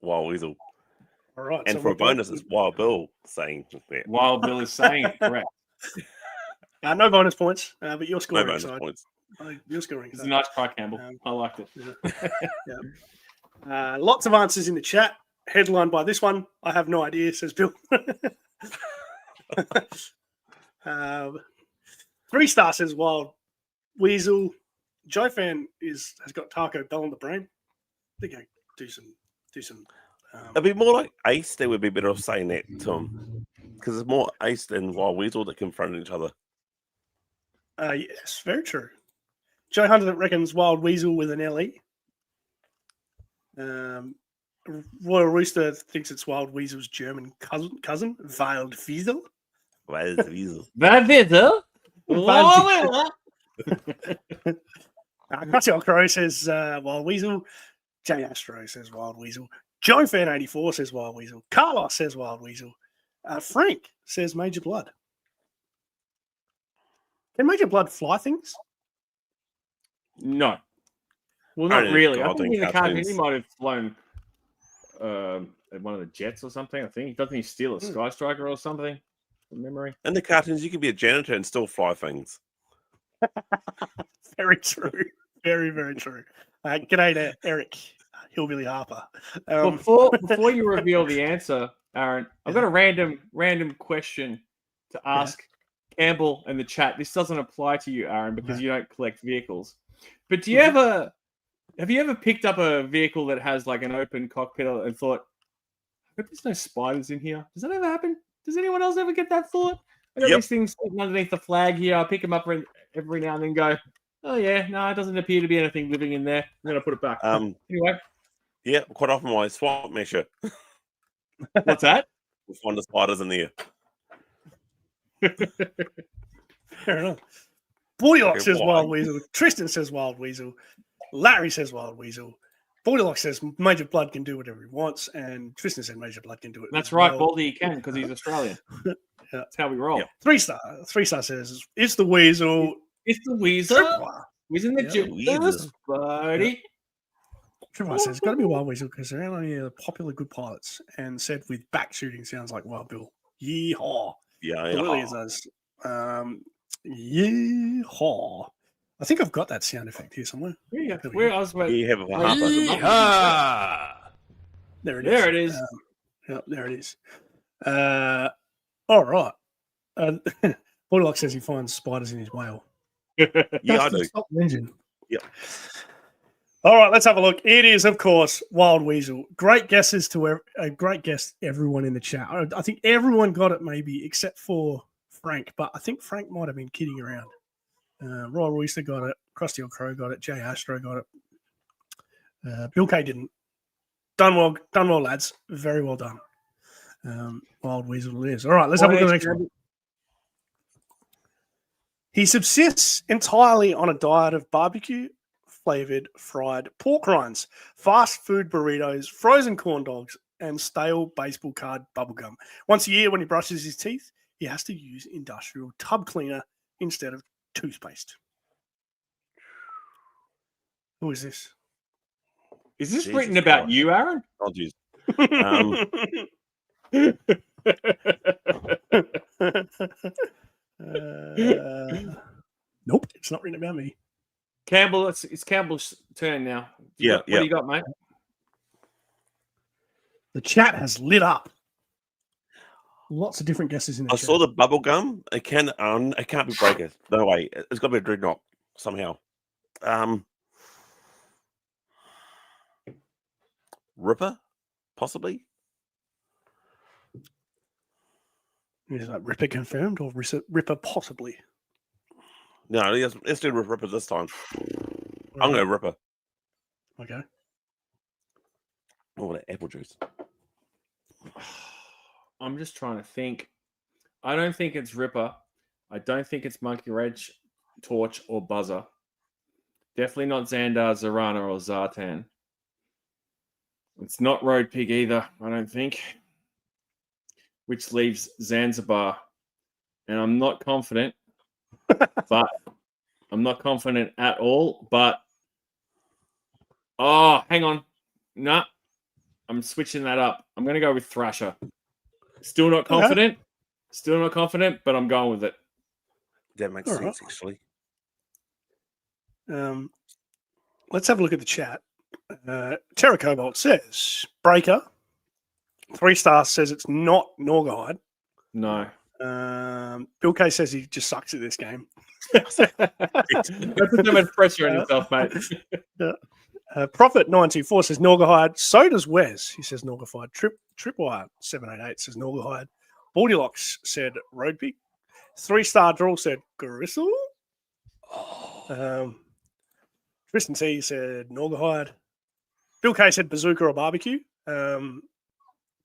Wild Weasel. All right. And so for a bonus, it's Wild Bill saying that. Wild Bill is saying it, correct. No bonus points, but you're scoring. No bonus points. You're scoring. It's a nice try, Campbell. I liked it. Yeah. Lots of answers in the chat. Headlined by this one. I have no idea, says Bill. 3-star says Wild Weasel. Joe fan has got Taco Bell on the brain. I think I do some. It'd be more like Ace. They would be better off saying that to him because it's more Ace than Wild Weasel that confront each other. Yes, very true. Joe Hunter reckons Wild Weasel with an LE. Royal Rooster thinks it's Wild Weasel's German cousin Wild Weasel. Wild Weasel. Wild Weasel. Crossy Crow says Wild Weasel. Jay Astro says Wild Weasel. Joe Fan 84 says Wild Weasel. Carlos says Wild Weasel. Frank says Major Blood. Can Major Blood fly things? No. Well, not really. I think in the cartoon he might have flown one of the jets or something. I think doesn't he steal a Sky Striker or something? From memory. In the cartoons, you can be a janitor and still fly things. Very true. Very, very true. G'day to Eric, Hillbilly Harper. Before you reveal the answer, Aaron, I've got a random question to ask Campbell in the chat. This doesn't apply to you, Aaron, because you don't collect vehicles. But do you have you ever picked up a vehicle that has like an open cockpit and thought, I hope there's no spiders in here? Does that ever happen? Does anyone else ever get that thought? I got these things sitting underneath the flag here. I pick them up every now and then and go, oh yeah, no, it doesn't appear to be anything living in there. I'm going to put it back. Anyway. Yeah, quite often my swap measure. What's that? We'll find the spiders in there. Fair enough. Boylock says Wild Weasel. Tristan says Wild Weasel. Larry says Wild Weasel. Boylock says Major Blood can do whatever he wants, and Tristan said Major Blood can do it. That's right, Baldy can because he's Australian. That's how we roll. Yeah. 3-star says it's the Weasel. It's the Weasel. He's in the Jupiter's buddy. Triple says it's got to be Wild Weasel because they're only popular good pilots, and said with back shooting sounds like Wild Bill. Yeehaw. Yeah. Williams does. Yeehaw. I think I've got that sound effect here somewhere. Yeah, where I was about. You have a There it is. There it is. There it is. All right. Boylock says he finds spiders in his whale. Yeah, I do. Stop the engine. Yeah. All right, let's have a look. It is, of course, Wild Weasel. Great guesses to a great guess, everyone in the chat. I think everyone got it, maybe except for Frank, but I think Frank might have been kidding around. Royal Rooster got it. Krusty Crow got it. Jay Astro got it. Bill K didn't. Done well, lads. Very well done. Wild Weasel it is. All right, let's have a look at the next one. He subsists entirely on a diet of barbecue-flavored fried pork rinds, fast food burritos, frozen corn dogs, and stale baseball card bubblegum. Once a year when he brushes his teeth, he has to use industrial tub cleaner instead of toothpaste. Who is this? Is this Jesus written about Christ. you, Aaron? Oh, geez. Nope, it's not written about me. Campbell, it's Campbell's turn now. Yeah, What do you got, mate? The chat has lit up. Lots of different guesses in the I chat. saw the bubble gum. It can't be Breaker. No way. It's got to be a Dreadnought somehow. Ripper, possibly. Is that Ripper confirmed or Ripper possibly? No, let's do Ripper this time. I'm going to Ripper. Okay. Oh, that apple juice. I'm just trying to think. I don't think it's Ripper. I don't think it's Monkey Wrench, Torch, or Buzzer. Definitely not Xandar, Zarana, or Zartan. It's not Road Pig either, I don't think. Which leaves Zanzibar. And I'm not confident, but I'm not confident at all. But, oh, hang on. Nah, I'm switching that up. I'm going to go with Thrasher. Still not confident. Okay. Still not confident, but I'm going with it. That makes sense, actually. Let's have a look at the chat. Terra Cobalt says Breaker. 3 stars says it's not Norgahide. No. Bill K says he just sucks at this game. Don't put too much pressure on yourself, mate. Prophet 924 says Norgahide. So does Wes. He says Norgahide. Tripwire 788 says Norgahide. Baldylocks said Road Pig. 3-star Drawl said Gristle. Tristan T said Norgahide. Bill K said Bazooka or Barbecue.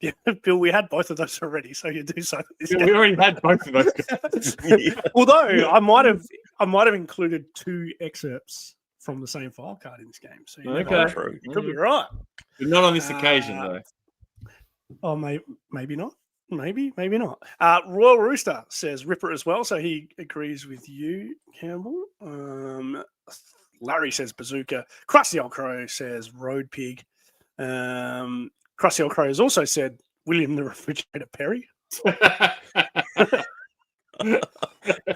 Yeah, Bill, we had both of those already, so you do so. We already had both of those. Although I might have included 2 excerpts from the same file card in this game. So you could be right. But not on this occasion, though. Oh, maybe not. Maybe not. Royal Rooster says Ripper as well, so he agrees with you, Campbell. Larry says Bazooka. Krusty Old Crow says Road Pig. Krusty Old Crow has also said William the Refrigerator Perry. Because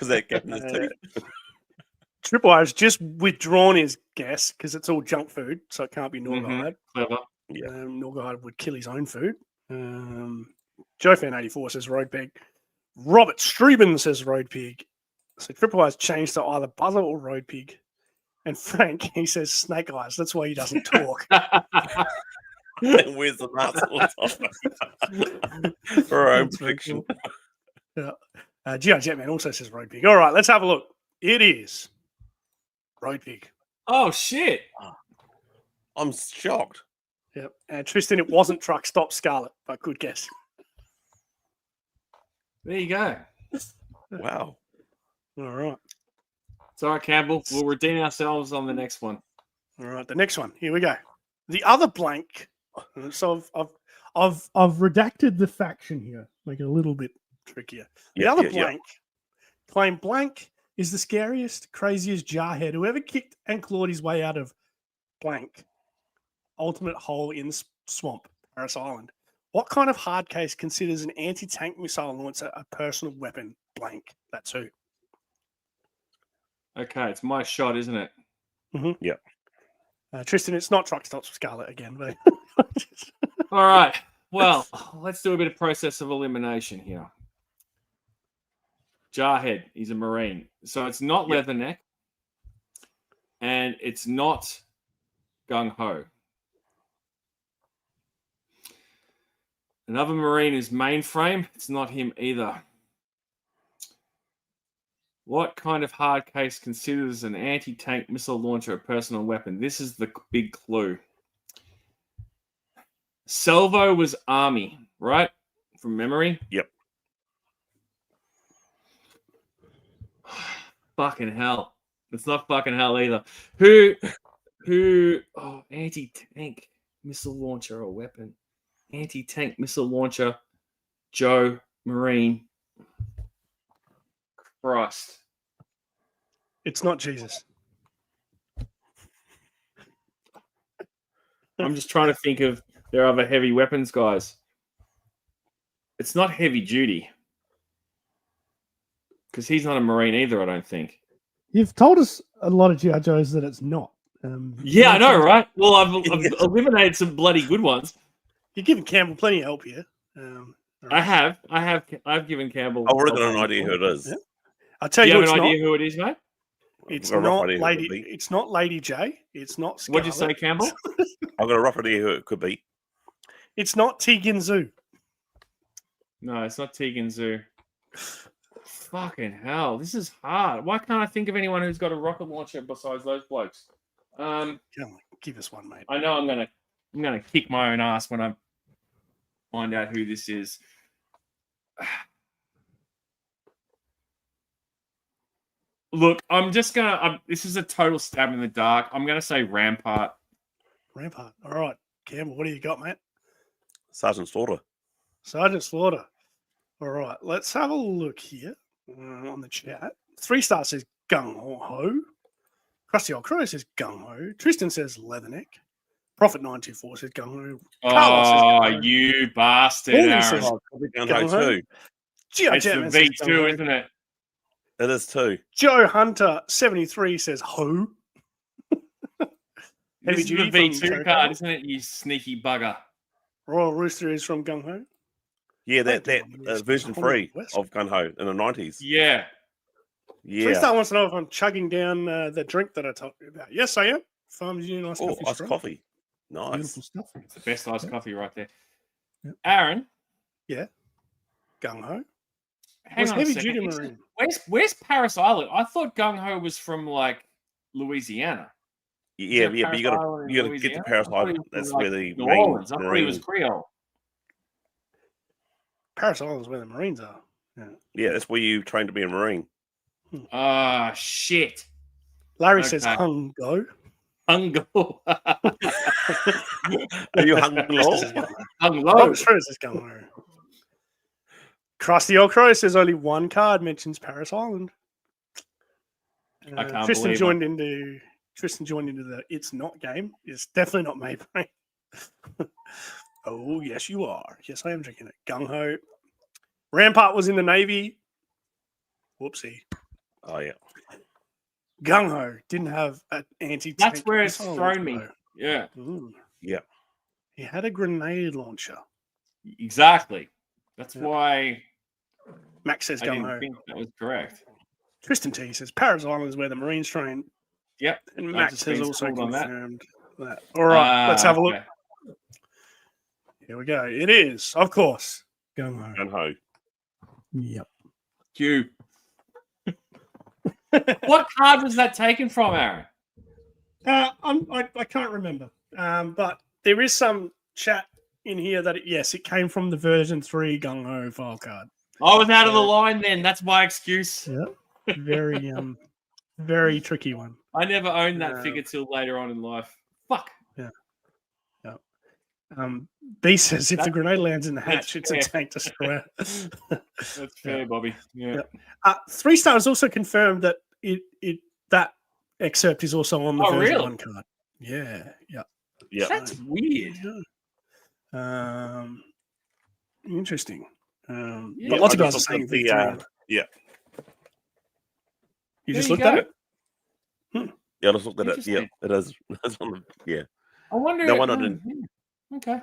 that gave his teeth. Tripwire has just withdrawn his guess because it's all junk food, so it can't be Norgahide. Clever. Yeah. Norgahide would kill his own food. JoeFan84 says Road Pig. Robert Streben says Road Pig. So Triple-I's changed to either Buzzer or Road Pig. And Frank, he says Snake Eyes. That's why he doesn't talk. Where's the muscles? For our own prediction. Yeah. G.I. Jetman also says Road Pig. All right, let's have a look. It is Road Pig. Oh, shit. I'm shocked. Yep. And Tristan, it wasn't Truck Stop Scarlet, but good guess. There you go. Wow. All right. It's all right, Campbell. We'll redeem ourselves on the next one. All right, the next one. Here we go. The other blank. So I've redacted the faction here, make it a little bit trickier. The other blank claim blank is the scariest, craziest jarhead who ever kicked and clawed his way out of blank. Ultimate hole in the swamp, Paris Island. What kind of hard case considers an anti-tank missile launcher a personal weapon? Blank. That's who. Okay, it's my shot, isn't it? Mm-hmm. Yeah. Tristan, it's not Truck Stop Scarlet again, but all right. Well, let's do a bit of process of elimination here. Jarhead, he's a Marine. So it's not Leatherneck, and it's not Gung Ho. Another Marine is Mainframe. It's not him either. What kind of hard case considers an anti-tank missile launcher a personal weapon? This is the big clue. Salvo was Army, right? From memory? Yep. Fucking hell. It's not fucking hell either. Who, anti-tank missile launcher or weapon. Anti-tank missile launcher, Joe Marine. Christ. It's not Jesus. I'm just trying to think of their other heavy weapons guys. It's not heavy duty. Because he's not a Marine either, I don't think. You've told us a lot of G.I. Joes that it's not. Yeah, I know, right? Well, I've eliminated some bloody good ones. You're giving Campbell plenty of help here. I've given Campbell. I've already got an idea who it is. Yeah. I'll tell Do you, you it's have an not. idea who it is, mate? It's I've got a rough not idea who it Lady. could be. It's not Lady J. It's not Scarlet. What'd you say, Campbell? I've got a rough idea who it could be. It's not Tegan Zoo. No, it's not Tegan Zoo. Fucking hell, this is hard. Why can't I think of anyone who's got a rocket launcher besides those blokes? Come on, give us one, mate. I know I'm gonna kick my own ass when I find out who this is. Look, I'm just gonna. This is a total stab in the dark. I'm gonna say Rampart. Rampart. All right, Campbell, what do you got, mate? Sergeant Slaughter. Sergeant Slaughter. All right, let's have a look here on the chat. 3 stars says Gung Ho. Krusty Old Crow says Gung Ho. Tristan says Leatherneck. Prophet 924 says Gung Ho. Oh, you bastard, Paulie Aaron. says Gung Gung Ho Ho. too. G.I. It's the Jetman says Gung Ho. V2, isn't it? It is too. Joe Hunter 73 says Ho. Heavy This is the duty from V2 card, isn't it? You sneaky bugger. Royal Rooster is from Gung Ho. Yeah, that Yes, version Conrad 3 West. of Gun Ho in the 90s. Yeah. Yeah. Freestyle wants to know if I'm chugging down the drink that I told you about. Yes, I am. Farmers Union Iced Oh, Coffee. iced Strong. coffee. Nice. Beautiful stuff. It's the best iced coffee right there. Yep. Aaron, Gung Ho. hang Was on a Heavy second. Duty Marine. Where's Paris Island? I thought Gung Ho was from like Louisiana. Yeah, that yeah, but Paris you gotta Island in get to Louisiana? Paris I thought he Island. was That's from, where like, the New main Orleans. I thought he was Marine. Creole. Paris Island is where the Marines are. Yeah, that's where you train to be a Marine. Ah, shit. Larry says Okay. Hung Go. Hungo. Are you hungry? Hung-lo. Robert Schroeder says Gung Ho. Krusty Old Crow says only one card mentions Paris Island. I can't Tristan believe joined into the It's Not game. It's definitely not Maybrain. Oh, yes, you are. Yes, I am drinking it. Gung Ho. Rampart was in the Navy. Whoopsie. Oh, yeah. Gung Ho didn't have an anti-tank. That's where it's missile thrown me. launcher. Yeah, Yeah. He had a grenade launcher. exactly. That's Yeah. why Max says I Gung didn't Ho. think that was correct. Tristan T says Paris Island is where the Marines train. Yep. And I've Max just has been also schooled on that. confirmed that. All right, let's have a look. Okay. Here we go. It is, of course, Gung Ho. Gun Ho. Yep. Q. What card was that taken from, Aaron? I can't remember, but there is some chat in here that yes, it came from the version 3 Gung Ho file card. I was out of the line then. That's my excuse. Yeah, very very tricky one. I never owned that No. figure till later on in life. Fuck. B says if the That- grenade lands in the that's hatch, it's a fair. tank destroyer. That's fair, Bobby. Yeah. 3 stars also confirmed that that excerpt is also on the Oh, version really? 1 card. Yeah. Yeah. That's weird. Interesting. Yeah, But lots of I guys are just saying looked at the, V3. yeah. You There just you looked at go. it? Yeah, I just looked at it. Yeah, Interesting. it is. It's on the, yeah. I wonder. No one didn't. Yeah. Okay.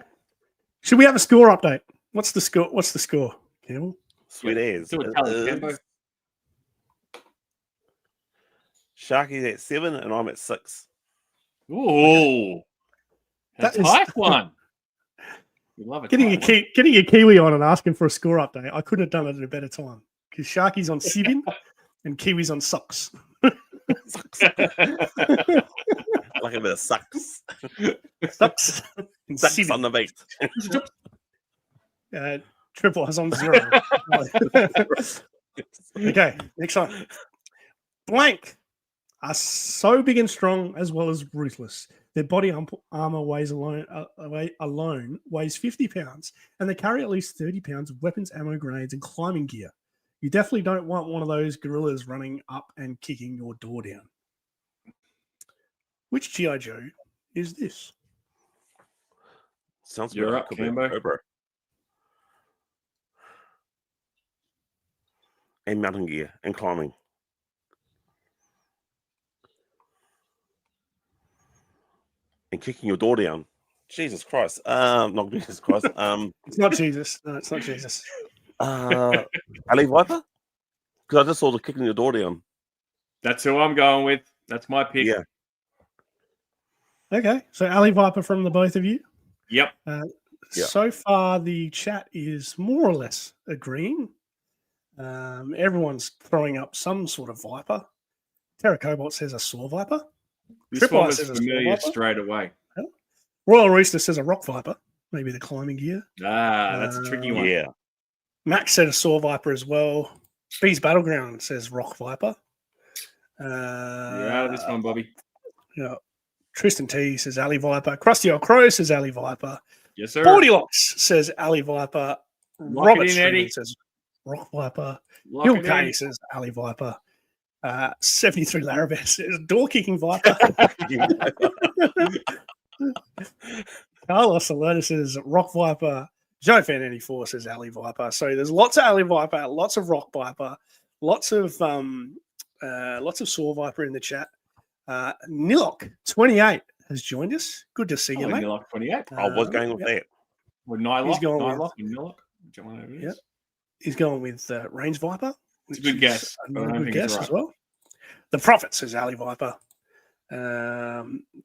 Should we have a score update? What's the score? What's the score? Campbell? Sweet as. Do a It tally, is. Cambo. Sharky's at 7 and I'm at 6. Ooh. That That is- tight one. You love it. Getting a Kiwi on and asking for a score update. I couldn't have done it at a better time because Sharky's on 7 and Kiwi's on socks. Sucks. I like a bit of sucks. Sucks. And Sucks seven. on the beat. Triple is on 0. Okay, next one. Blank are so big and strong as well as ruthless. Their body armor weighs alone weighs 50 pounds, and they carry at least 30 pounds of weapons, ammo, grenades, and climbing gear. You definitely don't want one of those gorillas running up and kicking your door down. Which G.I. Joe is this? Sounds You're like up, it could be a Cambo. Cobra. And mountain gear and climbing. And kicking your door down. Jesus Christ. Not Jesus Christ. It's not Jesus. No, it's not Jesus. Ali Viper? Because I just saw the kicking your door down. That's who I'm going with. That's my pick. Yeah. Okay, so Ali Viper from the both of you. Yep. Yeah. So far, the chat is more or less agreeing. Everyone's throwing up some sort of Viper. Terra Cobalt says a Saw Viper. This Tripwire one was says a familiar Saw Viper. straight away. Royal Rooster says a Rock Viper. Maybe the climbing gear. Ah, that's a tricky one. Yeah. Max said a Saw Viper as well. Bees Battleground says Rock Viper. You're out of this one, Bobby. Yeah. Tristan T says Ali Viper. Krusty Old Crow says Ali Viper. Yes, sir. Bordelocks says Ali Viper. Lock Robert it in, Eddie. Streeman says Rock Viper. Lock Bill it K in. says Ali Viper. 73 Larabeth says Door Kicking Viper. Carlos Alert says Rock Viper. Joe Fan 84 says Ali Viper. So there's lots of Ali Viper, lots of Rock Viper, lots of Saw Viper in the chat. Nilok 28 has joined us. Good to see you, mate. Nilok 28. I was going with that. Or Nylock. He's going Nylock and Nilok. Whichever one it is. Yep. He's going with Range Viper. It's a good guess. but I don't Good think it's guess right. as well. The Prophet says Ali Viper.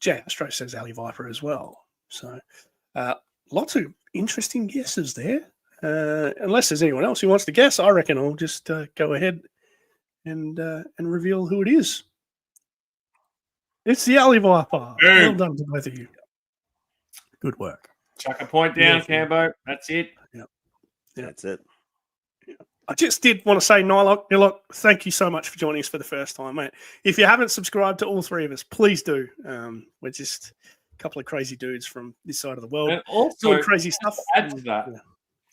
Jay Astro says Ali Viper as well. So lots of interesting guesses there. Unless there's anyone else who wants to guess, I reckon I'll just go ahead and reveal who it is. It's the Ali Viper. Well done to both of you. Good work. Chuck a point down, Yeah. Cambo. That's it. That's it. I just did want to say, Nilok, thank you so much for joining us for the first time, mate. If you haven't subscribed to all three of us, please do. We're just a couple of crazy dudes from this side of the world And also, doing crazy stuff. to add to that,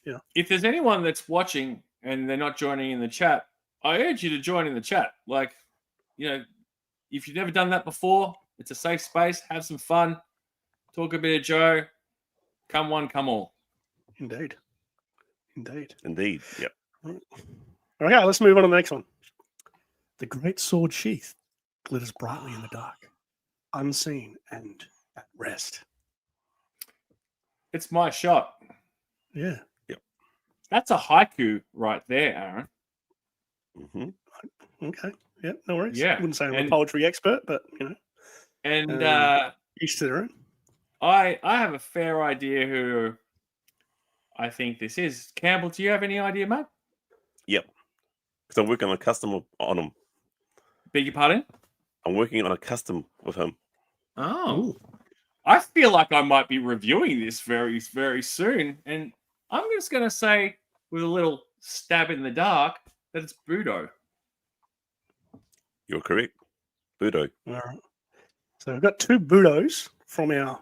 Yeah. if there's anyone that's watching and they're not joining in the chat, I urge you to join in the chat. Like, if you've never done that before, it's a safe space. Have some fun. Talk a bit of Joe. Come one, come all. Indeed. Yep. Okay, let's move on to the next one. The great sword sheath glitters brightly in the dark, unseen and at rest. It's my shot. Yeah. That's a haiku right there, Aaron. Mm-hmm. Okay. Yeah, no worries. Yeah, Wouldn't say I'm a and- poetry expert, but And each to their own. I have a fair idea who I think this is. Campbell, do you have any idea, mate? Yep. Because I'm working on a custom on him. Beg your pardon? I'm working on a custom with him. Oh. Ooh. I feel like I might be reviewing this very, very soon. And I'm just going to say, with a little stab in the dark, that it's Budo. You're correct. Budo. All right. So we've got two Budos from our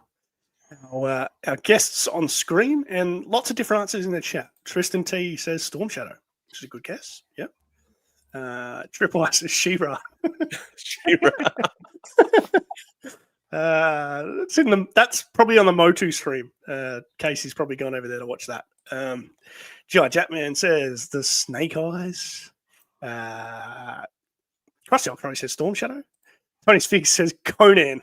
guests on screen and lots of different answers in the chat. Tristan T says Storm Shadow, which is a good guess. Yep. Triple I says She-Ra. That's probably on the Motu stream. Casey's probably gone over there to watch that. G.I. Japman says the Snake Eyes. Krusty Old Crow says Storm Shadow. Tony's Fig says Conan.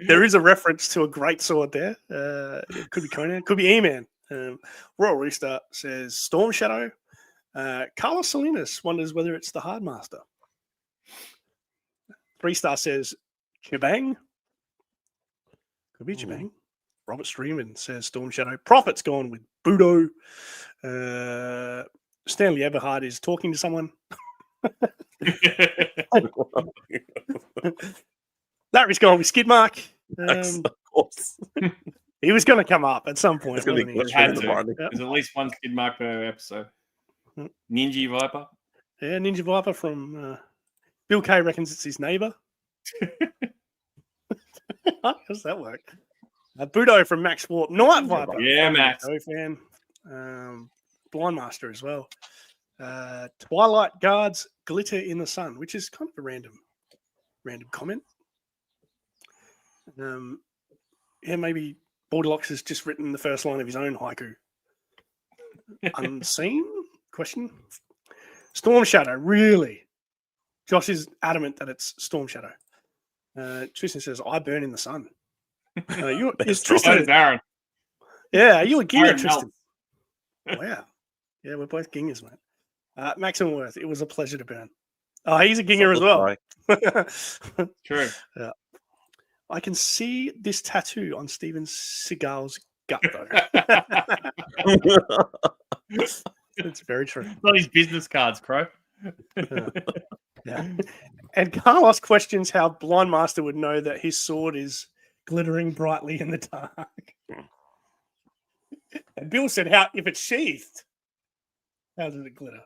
There is a reference to a great sword there. It could be Conan, could be E-Man. Royal Rooster says Storm Shadow. Carlos Salinas wonders whether it's the Hardmaster. 3-star says Chibang. Could be Chibang. Robert Streaman says Storm Shadow. Prophet's gone with Budo. Stanley Everhard is talking to someone. Larry's gone with Skidmark. Of course. He was going to come up at some point. It's gonna be wasn't he? glitch Had in the to. morning. There's at least one skid mark per episode. Ninja Viper. Yeah, Ninja Viper from Bill K reckons it's his neighbor. How does that work? Budo from Max Warp. Night Viper. Yeah, Max. Go fan. Blind Master as well. Twilight guards glitter in the sun, which is kind of a random comment. Maybe Baldylocks has just written the first line of his own haiku. Unseen? Question. Storm Shadow, really? Josh is adamant that it's Storm Shadow. Tristan says, I burn in the sun. Is Tristan Aaron? Yeah, are you a ginger, Aaron Tristan? Wow. Yeah, we're both gingers, mate. Maxim Worth, it was a pleasure to burn. Oh, he's a ginger as well. True. Yeah. I can see this tattoo on Steven Seagal's gut, though. It's very true. Not his business cards, Crow. Yeah. And Carlos questions how Blind Master would know that his sword is glittering brightly in the dark. And Bill said, "How if it's sheathed? How does it glitter?"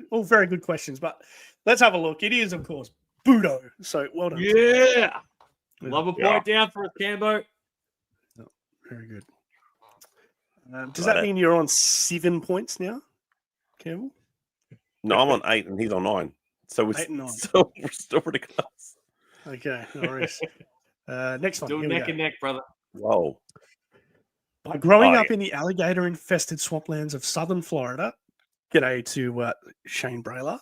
All very good questions, but let's have a look. It is, of course, Budo. So well done. Yeah. Love a point down for us, Cambo. Oh, very good. Does that mean you're on 7 points now, Campbell? No, I'm on 8 and he's on 9. So we're 8 and 9. we're still pretty close. Okay, no worries. Next one. Still neck and neck, brother. Whoa. By growing up in the alligator-infested swamplands of southern Florida, g'day to Shane Brayler,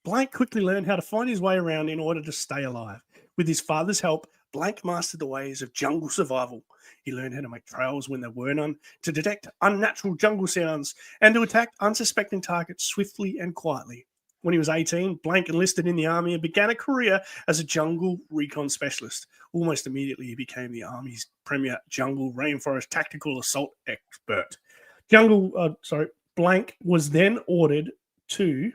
Blank quickly learned how to find his way around in order to stay alive. With his father's help, Blank mastered the ways of jungle survival. He learned how to make trails when there were none, to detect unnatural jungle sounds, and to attack unsuspecting targets swiftly and quietly. When he was 18, Blank enlisted in the army and began a career as a jungle recon specialist. Almost immediately, he became the Army's premier jungle rainforest tactical assault expert. Blank was then ordered to,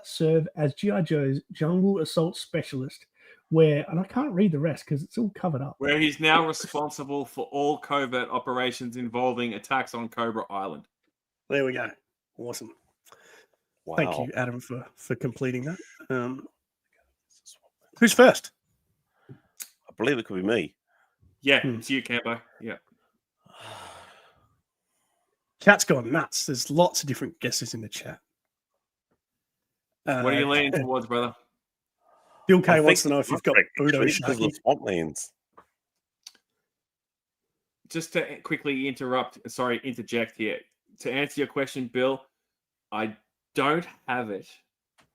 serve as G.I. Joe's jungle assault specialist, where, and I can't read the rest because it's all covered up. Where he's now responsible for all covert operations involving attacks on Cobra Island. There we go. Awesome. Wow. Thank you, Adam, for completing that. Who's first? I believe it could be me. Yeah, it's you, Cambo. Yeah. Chat's gone nuts. There's lots of different guesses in the chat. What are you leaning towards, brother? Bill K wants to know if you've got Budo Sharky. Swamplands. Just to quickly interject here. To answer your question, Bill, I don't have it.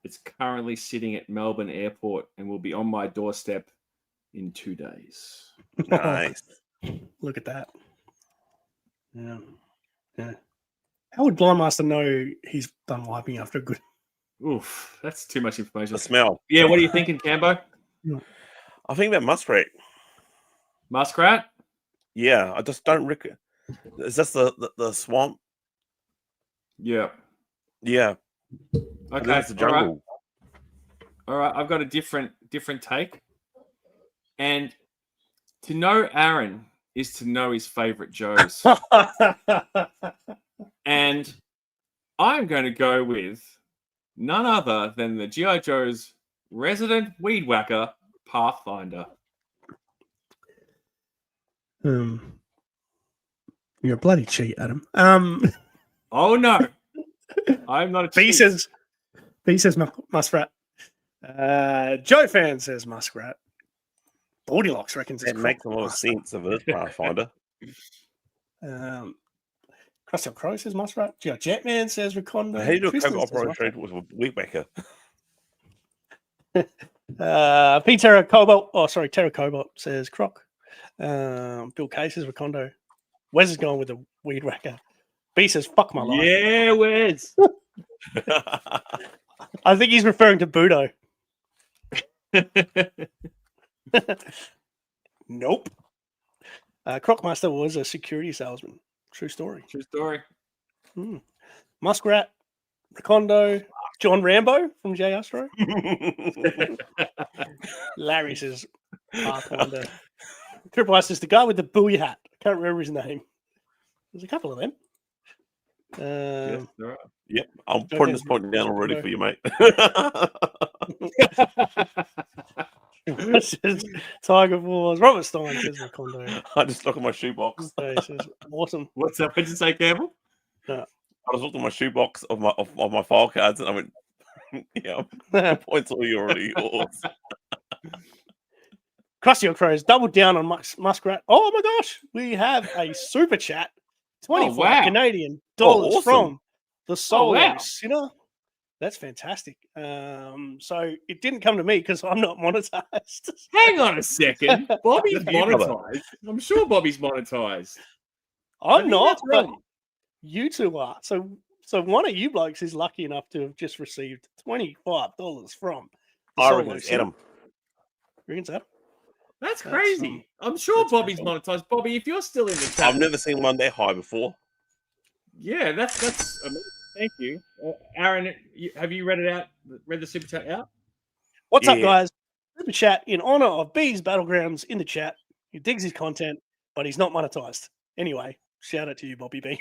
It's currently sitting at Melbourne Airport and will be on my doorstep in 2 days. Nice. Look at that. Yeah. How would Blind Master know he's done wiping after a good... Oof, that's too much information. The smell. Yeah, what are you thinking, Cambo? I think that muskrat. Muskrat? Yeah, I just don't reckon. Is this the swamp? Yeah. Yeah. Okay. It's the jungle. All right. I've got a different take. And to know Aaron is to know his favorite Joes. And I'm going to go with none other than the G.I. Joe's resident weed whacker, Pathfinder. You're a bloody cheat, Adam. Oh, no. I'm not a cheat. B says Muskrat. Joe fan says Muskrat. Baldylocks reckons it's It makes a lot of sense of it, Pathfinder. Crusty Crow says Muskrat. Jetman says Recondo. How do you do a covert operation with a weed whacker? Terra Cobalt says Croc. Bill K says Recondo. Wes is going with the weed whacker. B says fuck my life. Yeah, Wes. I think he's referring to Budo. Nope. Crocmaster was a security salesman. True story. True story. Muskrat, Recondo, John Rambo from J Astro. Larry says Pathfinder. Triple S says the guy with the buoy hat. I can't remember his name. There's a couple of them. Yes, there are. Yep, I'm putting this point down already for you, mate. I Says Tiger Wars. Robert Stein says Macondo. I just look at my shoebox. Okay, says awesome. What's that? What'd you say, Campbell? I just looked at my shoebox of my file cards, and I went, "Yeah, points all already yours." Crusty Crows doubled down on Muskrat. Oh my gosh, we have a super chat. 25 wow. Canadian dollars awesome. from the solo wow. sinner. That's fantastic. So it didn't come to me because I'm not monetized. Hang on a second. Bobby's Good for you, brother. monetized. I'm sure Bobby's monetized. I I'm think not, that's but right. you two are. So one of you blokes is lucky enough to have just received $25 from the I solo reckon it's sinner. Adam. Reckon so? That's That's, crazy. I'm sure that's Bobby's pretty monetized. Bobby, if you're still in the chat, I've never seen one that high before. yeah, that's amazing. Thank you, Aaron. Have you read it out? Read the super chat out? What's up, Yeah. guys? Super chat in honor of B's Battlegrounds in the chat. He digs his content, but he's not monetized. Anyway, shout out to you, Bobby B.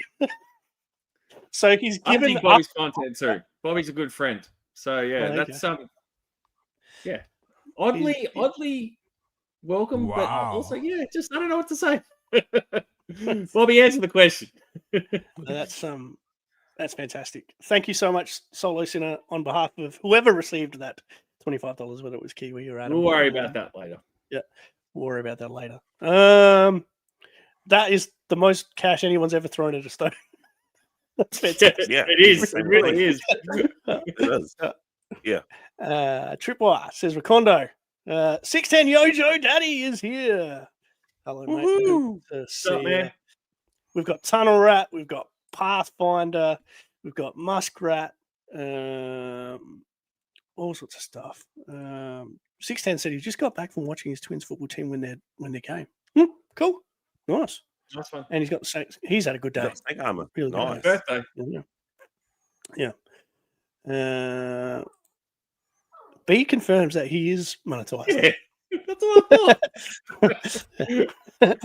So he's I given think up. Bobby's content too. Bobby's a good friend. So yeah, Oh, that's okay. yeah. Oddly welcome, but also just I don't know what to say. Bobby, answer the question. That's fantastic. Thank you so much, Solo Sinner, on behalf of whoever received that $25, whether it was Kiwi or Adam. We'll worry about that later. Yeah, we'll worry about that later. That is the most cash anyone's ever thrown at a stone. That's fantastic. Yeah, It is. It really is. It is. Yeah. Tripwire says Recondo. 610 Yojo Daddy is here. Hello, mate. Woohoo. Good to What's up, see man? ya. We've got Tunnel Rat, we've got Pathfinder, we've got Muskrat, all sorts of stuff. 610 said he just got back from watching his Twins football team win their game. Cool, nice. Nice one. And he's had a good day. Got snake armor. Really good Nice. day. Birthday. Yeah. B confirms that he is monetized. Yeah. That's what I thought.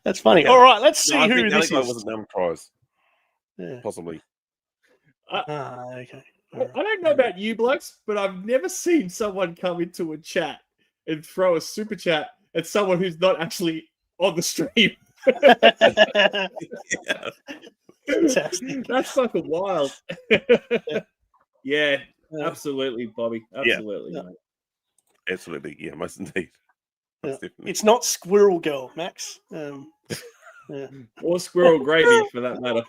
That's funny. Yeah. All right, let's see No, I who think this Alico is. wasn't advertised. Yeah. Possibly. Okay. I don't know about you blokes, but I've never seen someone come into a chat and throw a super chat at someone who's not actually on the stream. Yeah. Fantastic. That's fucking wild. Yeah, absolutely, Bobby. Absolutely. Yeah. Mate. Absolutely. Yeah, most indeed. Most definitely. It's not Squirrel Girl, Max. Or squirrel gravy, for that matter.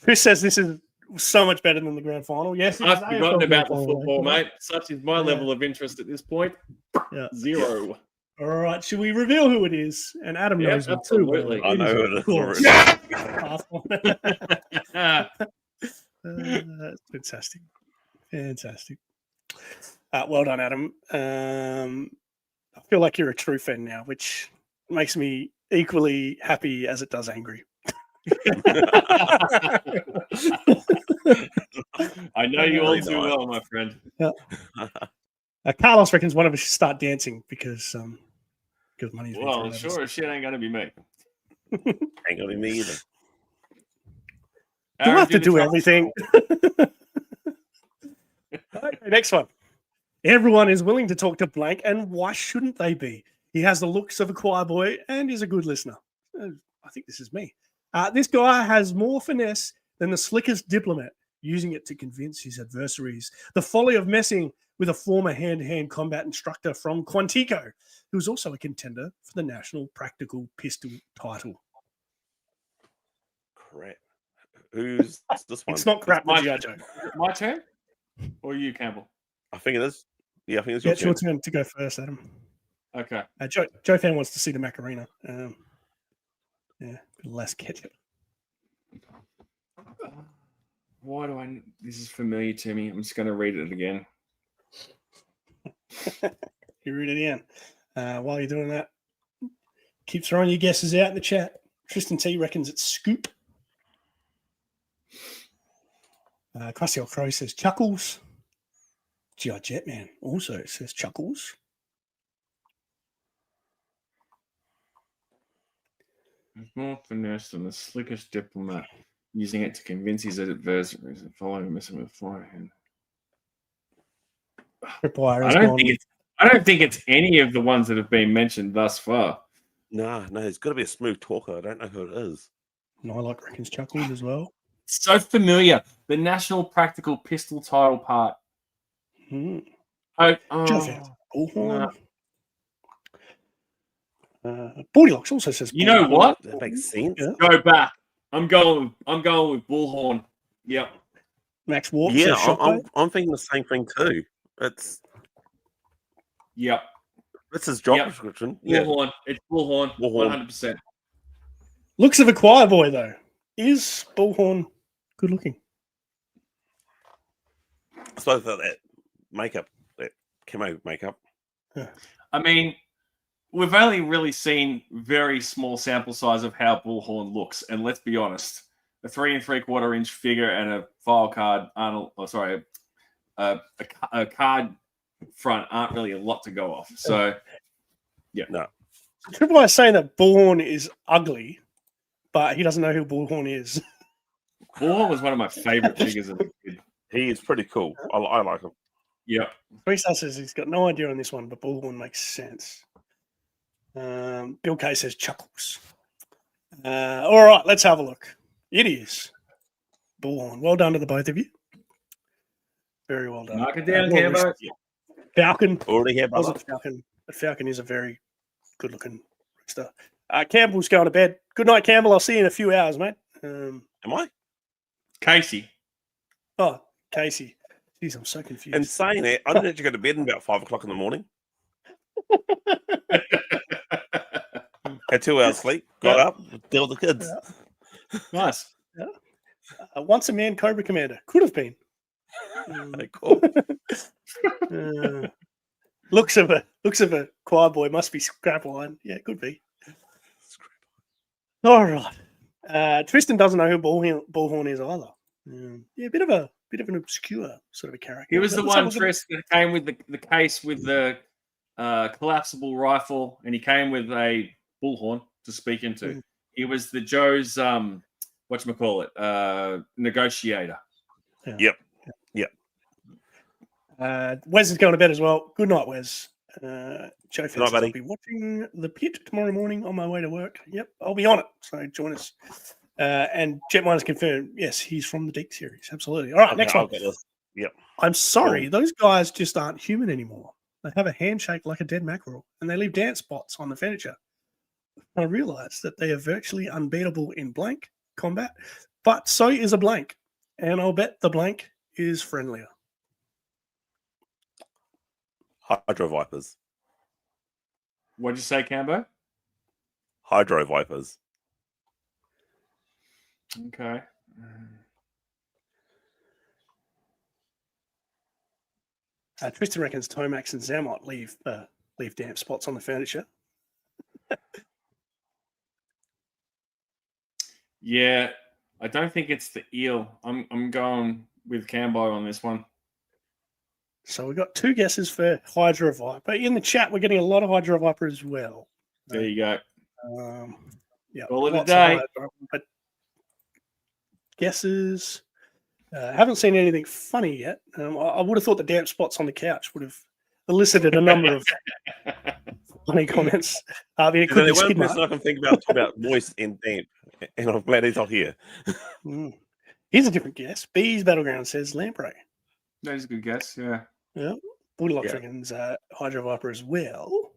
Chris says this is so much better than the grand final. Yes, I've it's forgotten AFL about the grand football, final. mate. Such is my level of interest at this point. Yeah. 0. All right, should we reveal who it is? And Adam Yeah, knows him absolutely. too. I know who it is of course. That's fantastic. Fantastic. Well done, Adam. I feel like you're a true fan now, which makes me equally happy as it does angry. I know you all Really too nice. well, my friend. Carlos reckons one of us should start dancing because money's been Well, thrown at us. sure as shit ain't gonna be me. Ain't gonna be me either. You Aaron, have to the do truffle everything. Okay, next one. Everyone is willing to talk to Blank, and why shouldn't they be? He has the looks of a choir boy and is a good listener. I think this is me. This guy has more finesse than the slickest diplomat, using it to convince his adversaries. The folly of messing with a former hand-to-hand combat instructor from Quantico, who is also a contender for the National Practical Pistol title. Crap. Who's this one? It's not crap, my- Giorgio. Is it my turn? Or you, Campbell? I think it is. Yeah, I think it's Yeah, your it's your turn. turn to go first, Adam. Okay. Joe fan wants to see the Macarena. Less ketchup. Why do I? This is familiar to me. I'm just going to read it again. You read it in. While you're doing that, keep throwing your guesses out in the chat. Tristan T reckons it's Scoop. Crusty Old Crow says Chuckles. G.I. Jetman also says Chuckles. There's more finesse than the slickest diplomat, using it to convince his adversaries and following messing with forehand. Tripwire I has don't gone think with it's. I don't think it's any of the ones that have been mentioned thus far. No, it's got to be a smooth talker. I don't know who it is. Nylock reckons chuckles as well. So familiar. The National Practical Pistol title part. Hmm. Oh, Bullhorn. Bordylocks also says. You know Bullhorn. what? That makes sense. Yeah. Go back. I'm going with Bullhorn. Yep. Max Warp Yeah, says Shockwave. I'm thinking the same thing too. Yep. This his job Yep. description. Yeah, Bullhorn. It's Bullhorn. Bullhorn. 100%. Looks of a choir boy though. Is Bullhorn good looking? I suppose that makeup, that camo makeup. I mean, we've only really seen very small sample size of how Bullhorn looks, and let's be honest, a 3 3/4 inch figure and a file card a card front aren't really a lot to go off. So, yeah, No, Triple I is saying that Bullhorn is ugly, but he doesn't know who Bullhorn is. Bullhorn was one of my favorite figures as a kid. he is pretty cool. I like him. Yep. Freestar says he's got no idea on this one, but Bullhorn makes sense. Bill K says chuckles. All right, let's have a look. It is Bullhorn. Well done to the both of you. Very well done. Mark it down, Cambo. Falcon. Already have Wasn't Falcon, but Falcon is a very good-looking rooster. Campbell's going to bed. Good night, Campbell. I'll see you in a few hours, mate. Am I? Casey. Oh, Casey. Jeez, I'm so confused. And saying that, I didn't actually go to bed until about 5 o'clock in the morning. Had 2 hours sleep. Got up, dealt with the kids. Nice. Once a man Cobra Commander. Could have been. Cool. Looks of a choir boy must be Scrapline. Yeah, it could be. All right. Tristan doesn't know who Bullhorn is either. Yeah, a bit of an obscure sort of a character. He was the one, Tristan, that came with the case with the collapsible rifle, and he came with a bullhorn to speak into. He was the Joe's whatchamacallit, negotiator. Yep. Wes is going to bed as well. Good night, Wes. Joe Fence, buddy. I'll be watching The Pit tomorrow morning on my way to work. Yep, I'll be on it. So join us. And Jetminer's confirmed. Yes, he's from the Deke series. Absolutely. All right, next one. Yep. I'm sorry, those guys just aren't human anymore. They have a handshake like a dead mackerel, and they leave dance spots on the furniture. I realize that they are virtually unbeatable in blank combat, but so is a blank, and I'll bet the blank is friendlier. Hydro Vipers. What'd you say, Cambo? Hydro Vipers. Okay. Tristan reckons Tomax and Zammot leave damp spots on the furniture. Yeah, I don't think it's the eel. I'm going with Cambo on this one. So we've got 2 guesses for Hydro Viper. In the chat, we're getting a lot of Hydro Viper as well. There you go. Yeah, Call it a lots of day. Hydro, but guesses. Haven't seen anything funny yet. I would have thought the damp spots on the couch would have elicited a number of funny comments. I mean, it could be One Skidmark. person I can think about moist and damp, and I'm glad he's not here. Here's a different guess. Bees Battleground says Lamprey. That is a good guess. Yeah. Yeah. Woodlock reckons Hydro Viper as well.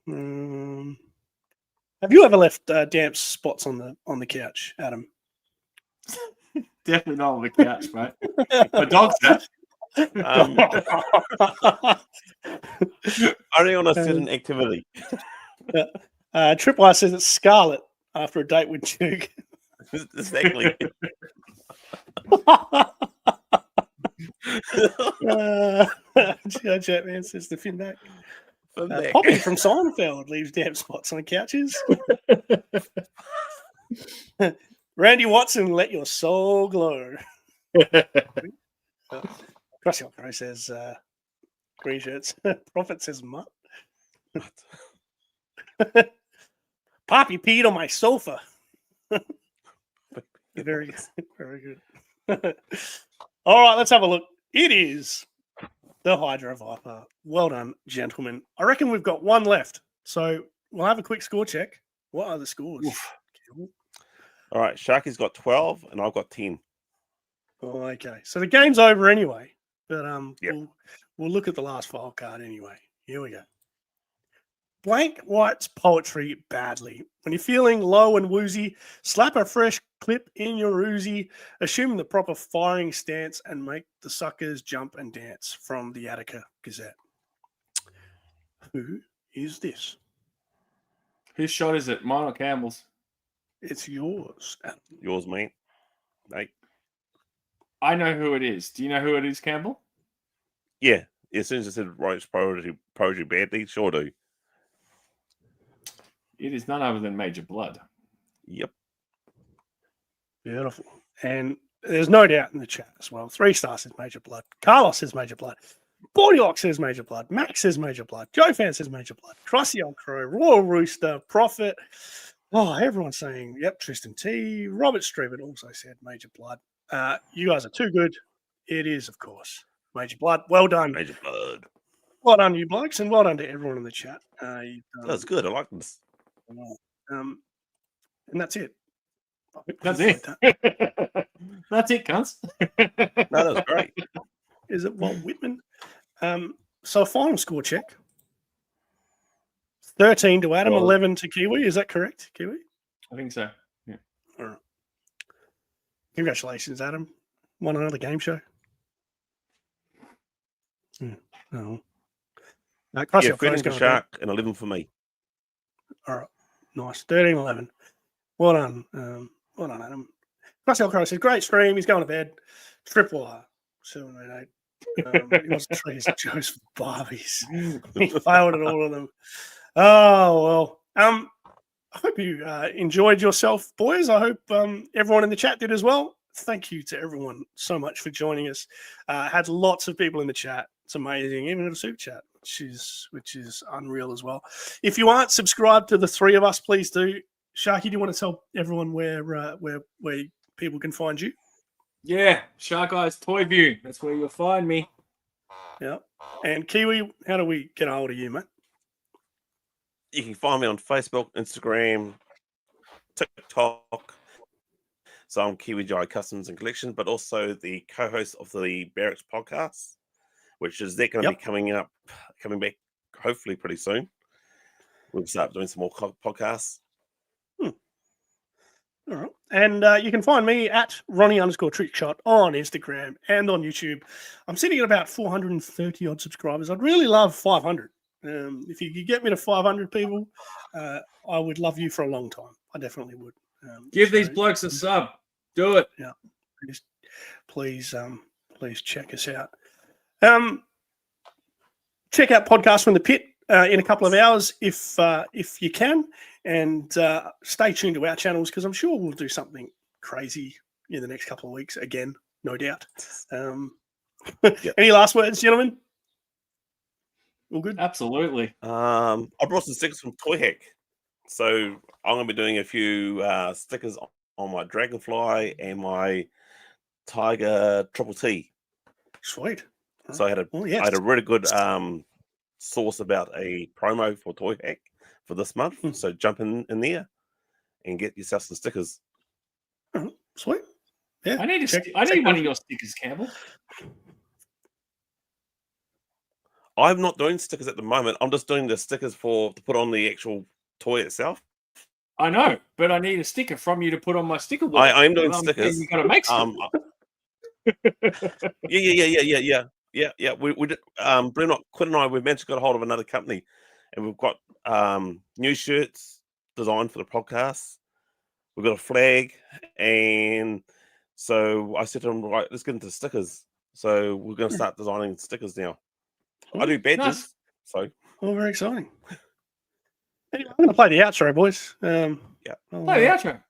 Have you ever left damp spots on the couch, Adam? Definitely not on the couch, mate. My dog's that. Only on a certain activity. Triple I says it's Scarlet after a date with Duke. Exactly. Jetman says the fin back. Poppy from Seinfeld leaves damp spots on the couches. Randy Watson, let your soul glow. Crossy Crow says green shirts. Prophet says mutt. Poppy peed on my sofa. Very good. Very good. All right, let's have a look. It is The Hydra Viper. Well done, gentlemen. I reckon we've got one left. So we'll have a quick score check. What are the scores? All right, Sharky's got 12 and I've got 10. Oh, okay. So the game's over anyway. But Yep. we'll look at the last file card anyway. Here we go. Blank writes poetry badly. When you're feeling low and woozy, slap a fresh clip in your Uzi, assume the proper firing stance, and make the suckers jump and dance. From the Attica Gazette. Who is this? Whose shot is it? Mine or Campbell's? It's yours. Yours, mate. Mate. I know who it is. Do you know who it is, Campbell? Yeah. As soon as I said writes poetry badly, sure do. It is none other than Major Blood. Yep. Beautiful. And there's no doubt in the chat as well. 3 stars says Major Blood. Carlos says Major Blood. Bordylock says Major Blood. Max says Major Blood. Joe Fan says Major Blood. Crossy Old Crow. Royal Rooster. Prophet. Oh, everyone's saying, yep, Tristan T. Robert Streven also said Major Blood. You guys are too good. It is, of course, Major Blood. Well done. Major Blood. Well done, you blokes, and well done to everyone in the chat. That's good. I like this. And that's it. That's it. That's it, cunts. No, that was great. Is it Walt Whitman? So a final score check. 13 to Adam, 11 to Kiwi. Is that correct, Kiwi? I think so. Yeah. All right. Congratulations, Adam. Won another game show. Oh. Yeah, 13 for Shark and 11 for me. All right. Nice. 13-11. Well done. Well done, Adam. Russell Crow says, great stream. He's going to bed. Tripwire. 788. He wants to trade his Joe's for Barbies. He failed at all of them. Oh, well. I hope you enjoyed yourself, boys. I hope everyone in the chat did as well. Thank you to everyone so much for joining us. Had lots of people in the chat. It's amazing. Even in a super chat, which is unreal as well. If you aren't subscribed to the 3 of us, please do. Sharky, do you want to tell everyone where people can find you? Yeah, Shark Eyes Toy View. That's where you'll find me. Yeah. And Kiwi, how do we get a hold of you, mate? You can find me on Facebook, Instagram, TikTok. So I'm Kiwi Jai Customs and Collections, but also the co-host of the Barracks podcast, which is going to be coming back hopefully pretty soon. We'll start doing some more podcasts. All right. And you can find me at Ronnie_trickshot on Instagram and on YouTube. I'm sitting at about 430 odd subscribers. I'd really love 500. If you could get me to 500 people, I would love you for a long time. I definitely would. Give these blokes a sub. Do it. Yeah. Please check us out. Check out Podcast from the Pit in a couple of hours if you can. And stay tuned to our channels because I'm sure we'll do something crazy in the next couple of weeks again, no doubt. Any last words, gentlemen? All good? Absolutely. I brought some stickers from Toy Hack. So I'm going to be doing a few stickers on my Dragonfly and my Tiger Triple T. Sweet. So I had a really good source about a promo for Toy Hack for this month. So jump in there and get yourself some stickers. Sweet. Yeah. I need one of your stickers, Campbell. I'm not doing stickers at the moment. I'm just doing the stickers to put on the actual toy itself. I know, but I need a sticker from you to put on my sticker book. I am doing stickers. You got to make some. Yeah. We Bruno, Quinn and I, we've managed to get a hold of another company, and we've got new shirts designed for the podcast. We've got a flag, and so I said to him, right, let's get into stickers. So we're going to start designing stickers now. I do badges, nice. so very exciting. Anyway, I'm going to play the outro, boys. Play the outro.